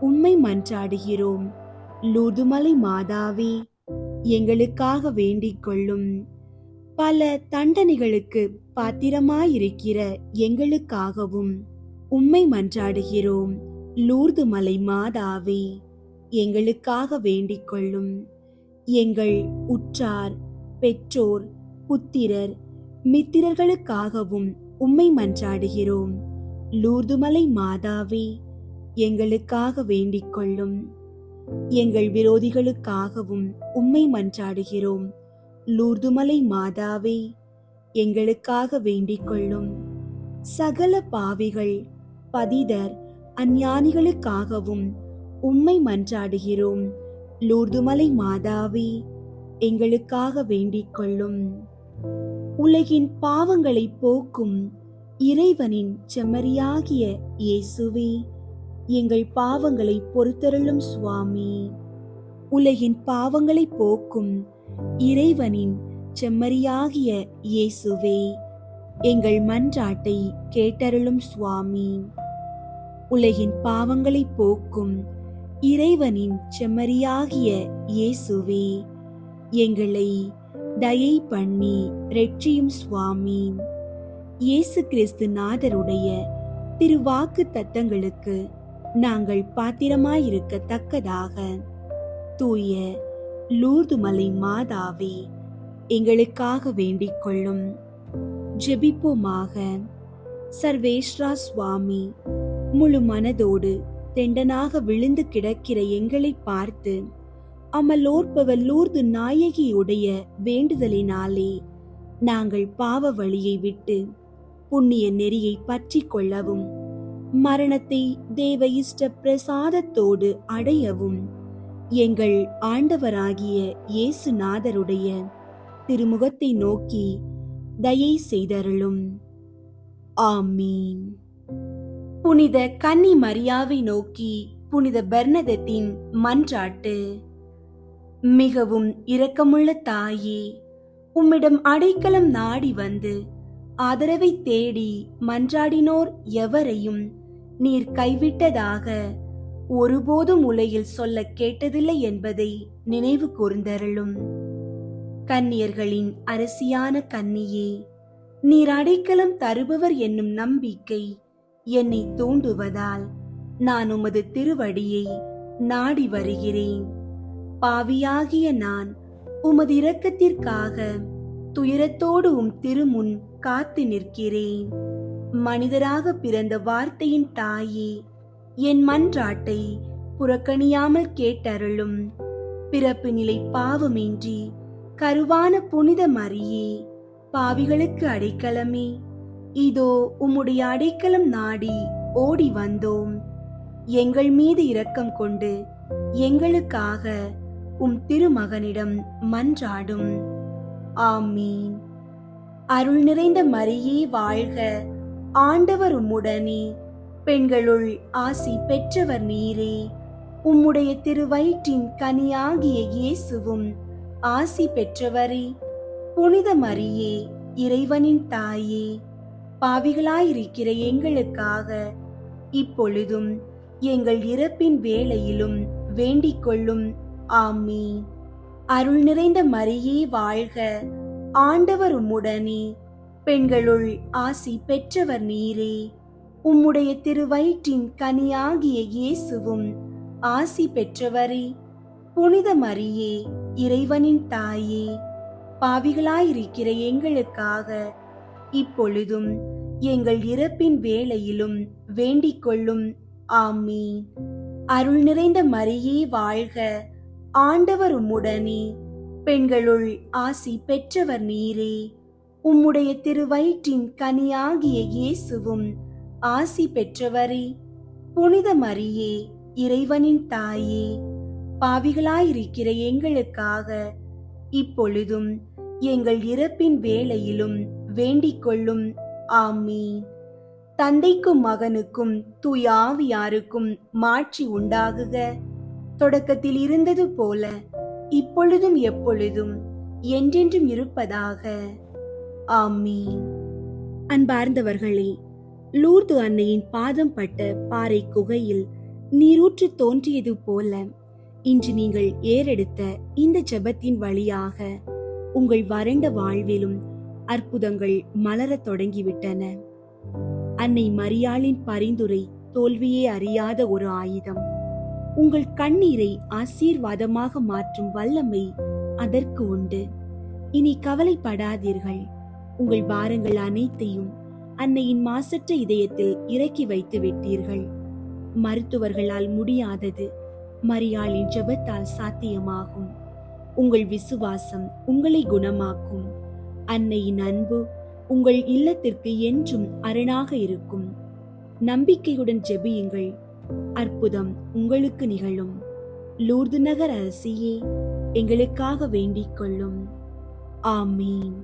உம்மை மன்றாடுகிறோம். லூர்து மலை மாதாவே எங்களுக்காக வேண்டிக் கொள்ளும். பல தண்டனைகளுக்கு பாத்திரமாயிருக்கிற எங்களுக்காகவும் உம்மை மன்றாடுகிறோம். லூர்து மலை மாதாவே எங்களுக்காக வேண்டிக் கொள்ளும். எங்கள் உற்றார், பெற்றோர், புத்திரர், மித்திரர்களுக்காகவும் உம்மை மன்றாடுகிறோம். லூர்து மலை மாதாவே எங்களுக்காக வேண்டிக் கொள்ளும். எங்கள் விரோதிகளுக்காகவும் உம்மை மன்றாடுகிறோம். லூர்து மலை மாதாவே எங்களுக்காக வேண்டிக் கொள்ளும். சகல பாவிகள், பதிதர், அஞ்ஞானிகளுக்காகவும் உம்மை மன்றாடுகிறோம். லூர்து மலை மாதாவே எங்களுக்காக வேண்டிக் கொள்ளும். உலகின் பாவங்களை போக்கும் இறைவனின் செம்மறியாகிய இயேசுவே எங்கள் பாவங்களை பொறுத்தருளும் சுவாமி. உலகின் பாவங்களை போக்கும் இறைவனின் செம்மறியாகிய இயேசுவே எங்கள் மன்றாட்டை கேட்டருளும் சுவாமி. உலகின் பாவங்களை போக்கும் இறைவனின் செம்மறியாகிய இயேசுவே எங்களை தயை பண்ணி இரட்சியும் சுவாமி. இயேசு கிறிஸ்து நாதருடைய திருவாக்கு தத்தங்களுக்கு நாங்கள் பாத்திரமாயிருக்கத்தக்கதாக தூய லூர்து மலை மாதாவே எங்களுக்காக வேண்டிக் கொள்ளும். ஜெபிப்போமாக. சர்வேஸ்வரா சுவாமி, முழு மனதோடு தெண்டனாக விழுந்து கிடக்கிற எங்களை பார்த்து அமலோற்பவர் லூர்து நாயகியுடைய வேண்டுதலினாலே நாங்கள் பாவ வழியை விட்டு புண்ணிய நெறியை பற்றி கொள்ளவும் மரணத்தை தேவ இஷ்ட பிரசாதத்தோடு அடையவும் எங்கள் ஆண்டவராகிய இயேசுநாதருடைய திருமுகத்தை நோக்கி தயை செய்தருளும். ஆமீன். புனித கன்னி மரியாவை நோக்கி புனித பெர்னதத்தின் மன்றாட்டு. மிகவும் இரக்கமுள்ள தாயே, உம்மிடம் அடைக்கலம் நாடி வந்து ஆதரவை தேடி மன்றாடினோர் எவரையும் நீர் கைவிட்டதாக ஒருபோதும் உலகில் சொல்ல கேட்டதில்லை என்பதை நினைவு கூர்ந்தருளும். கன்னியர்களின் அரசியான கன்னியே, நீர் அடைக்கலம் தருபவர் என்னும் நம்பிக்கை என்னை தூண்டுவதால் நான் உமது திருவடியை நாடி வருகிறேன். பாவியாகிய நான் உமது இரக்கத்திற்காக துயரத்தோடு உம் திருமுன் காத்து நிற்கிறேன். மனிதராக பிறந்த வார்த்தையின் தாயே, என் மன்றாட்டை புறக்கணியாமல் கேட்டருளும். பிறப்பு நிலை பாவமின்றி கருவான புனித மரியே, பாவிகளுக்கு அடைக்கலமே, இதோ உம்முடைய அடைக்கலம் நாடி ஓடி வந்தோம். எங்கள் மீது இரக்கம் கொண்டு எங்களுக்காக உம் திருமகனிடம் மன்றாடும். ஆமீன். அருள் நிறைந்த மரியே வாழ்க, ஆண்டவர் உம்முடனே, பெண்களுள் ஆசி பெற்றவர் நீரே. உம்முடைய திருவயிற்றின் கனியாகிய இயேசுவும் ஆசி பெற்றவரே. புனித மரியே, இறைவனின் தாயே, பாவிகளாயிருக்கிற எங்களுக்காக இப்பொழுதும் எங்கள் இறப்பின் வேளையிலும் வேண்டிக் கொள்ளும். ஆமீன். அருள் நிறைந்த மரியே வாழ்க, ஆண்டவர் உம்முடனே, பெண்களுள் ஆசி பெற்றவர் நீரே. உம்முடைய திருவயிற்றின் கனியாகிய இயேசுவும் ஆசி பெற்றவரே. புனித மரியே, இறைவனின் தாயே, பாவிகளாயிருக்கிற எங்களுக்காக இப்பொழுதும் எங்கள் இறப்பின் வேளையிலும் வேண்டிக் கொள்ளும். ஆமீன். அருள் நிறைந்த மரியே வாழ்க, ஆண்டவர் உம்முடனே, பெண்களுள் ஆசி பெற்றவர் நீரே. உம்முடைய திருவயிற்றின் கனியாகிய இயேசுவும் ஆசி பெற்றவரே. புனித மரியே, இறைவனின் தாயே, பாவிகளாயிருக்கிற எங்களுக்காக இப்பொழுதும் எங்கள் இறப்பின் வேளையிலும் வேண்டிக் கொள்ளும். ஆமீன். தந்தைக்கும் மகனுக்கும் தூய ஆவியாருக்கும் மாட்சி உண்டாகுக. தொடக்கத்தில் இருந்தது போல இப்பொழுதும் எப்பொழுதும் என்றென்றும் இருப்பதாக. ஆமீன். அன்பார்ந்தவர்களே, லூர்து அன்னையின் பாதம் பட்ட பாறை குகையில் நீரூற்று தோன்றியது போல இன்று நீங்கள் ஏறெடுத்த இந்த ஜெபத்தின் வழியாக உங்கள் வறண்ட வாழ்விலும் அற்புதங்கள் மலரத் தொடங்கிவிட்டன. அன்னை மரியாளின் பரிந்துரை தோல்வியே அறியாத ஒரு ஆயுதம். உங்கள் கண்ணீரை ஆசீர்வாதமாக மாற்றும் வல்லமை அதற்கு உண்டு. இனி கவலைப்படாதீர்கள். உங்கள் பாரங்கள் அனைத்தையும் அன்னையின் மாசற்ற இதயத்தில் இறக்கி வைத்து விட்டீர்கள். மருத்துவர்களால் முடியாதது மரியாளின் ஜெபத்தால் சாத்தியமாகும். உங்கள் விசுவாசம் உங்களை குணமாக்கும். அன்னையின் அன்பு உங்கள் இல்லத்திற்கு என்றும் அரணாக இருக்கும். நம்பிக்கையுடன் ஜெபியுங்கள். அற்புதம் உங்களுக்கு நிகழும். லூர்து நகர் அரசியே, எங்களுக்காக வேண்டிக் கொள்ளும். ஆமீன்.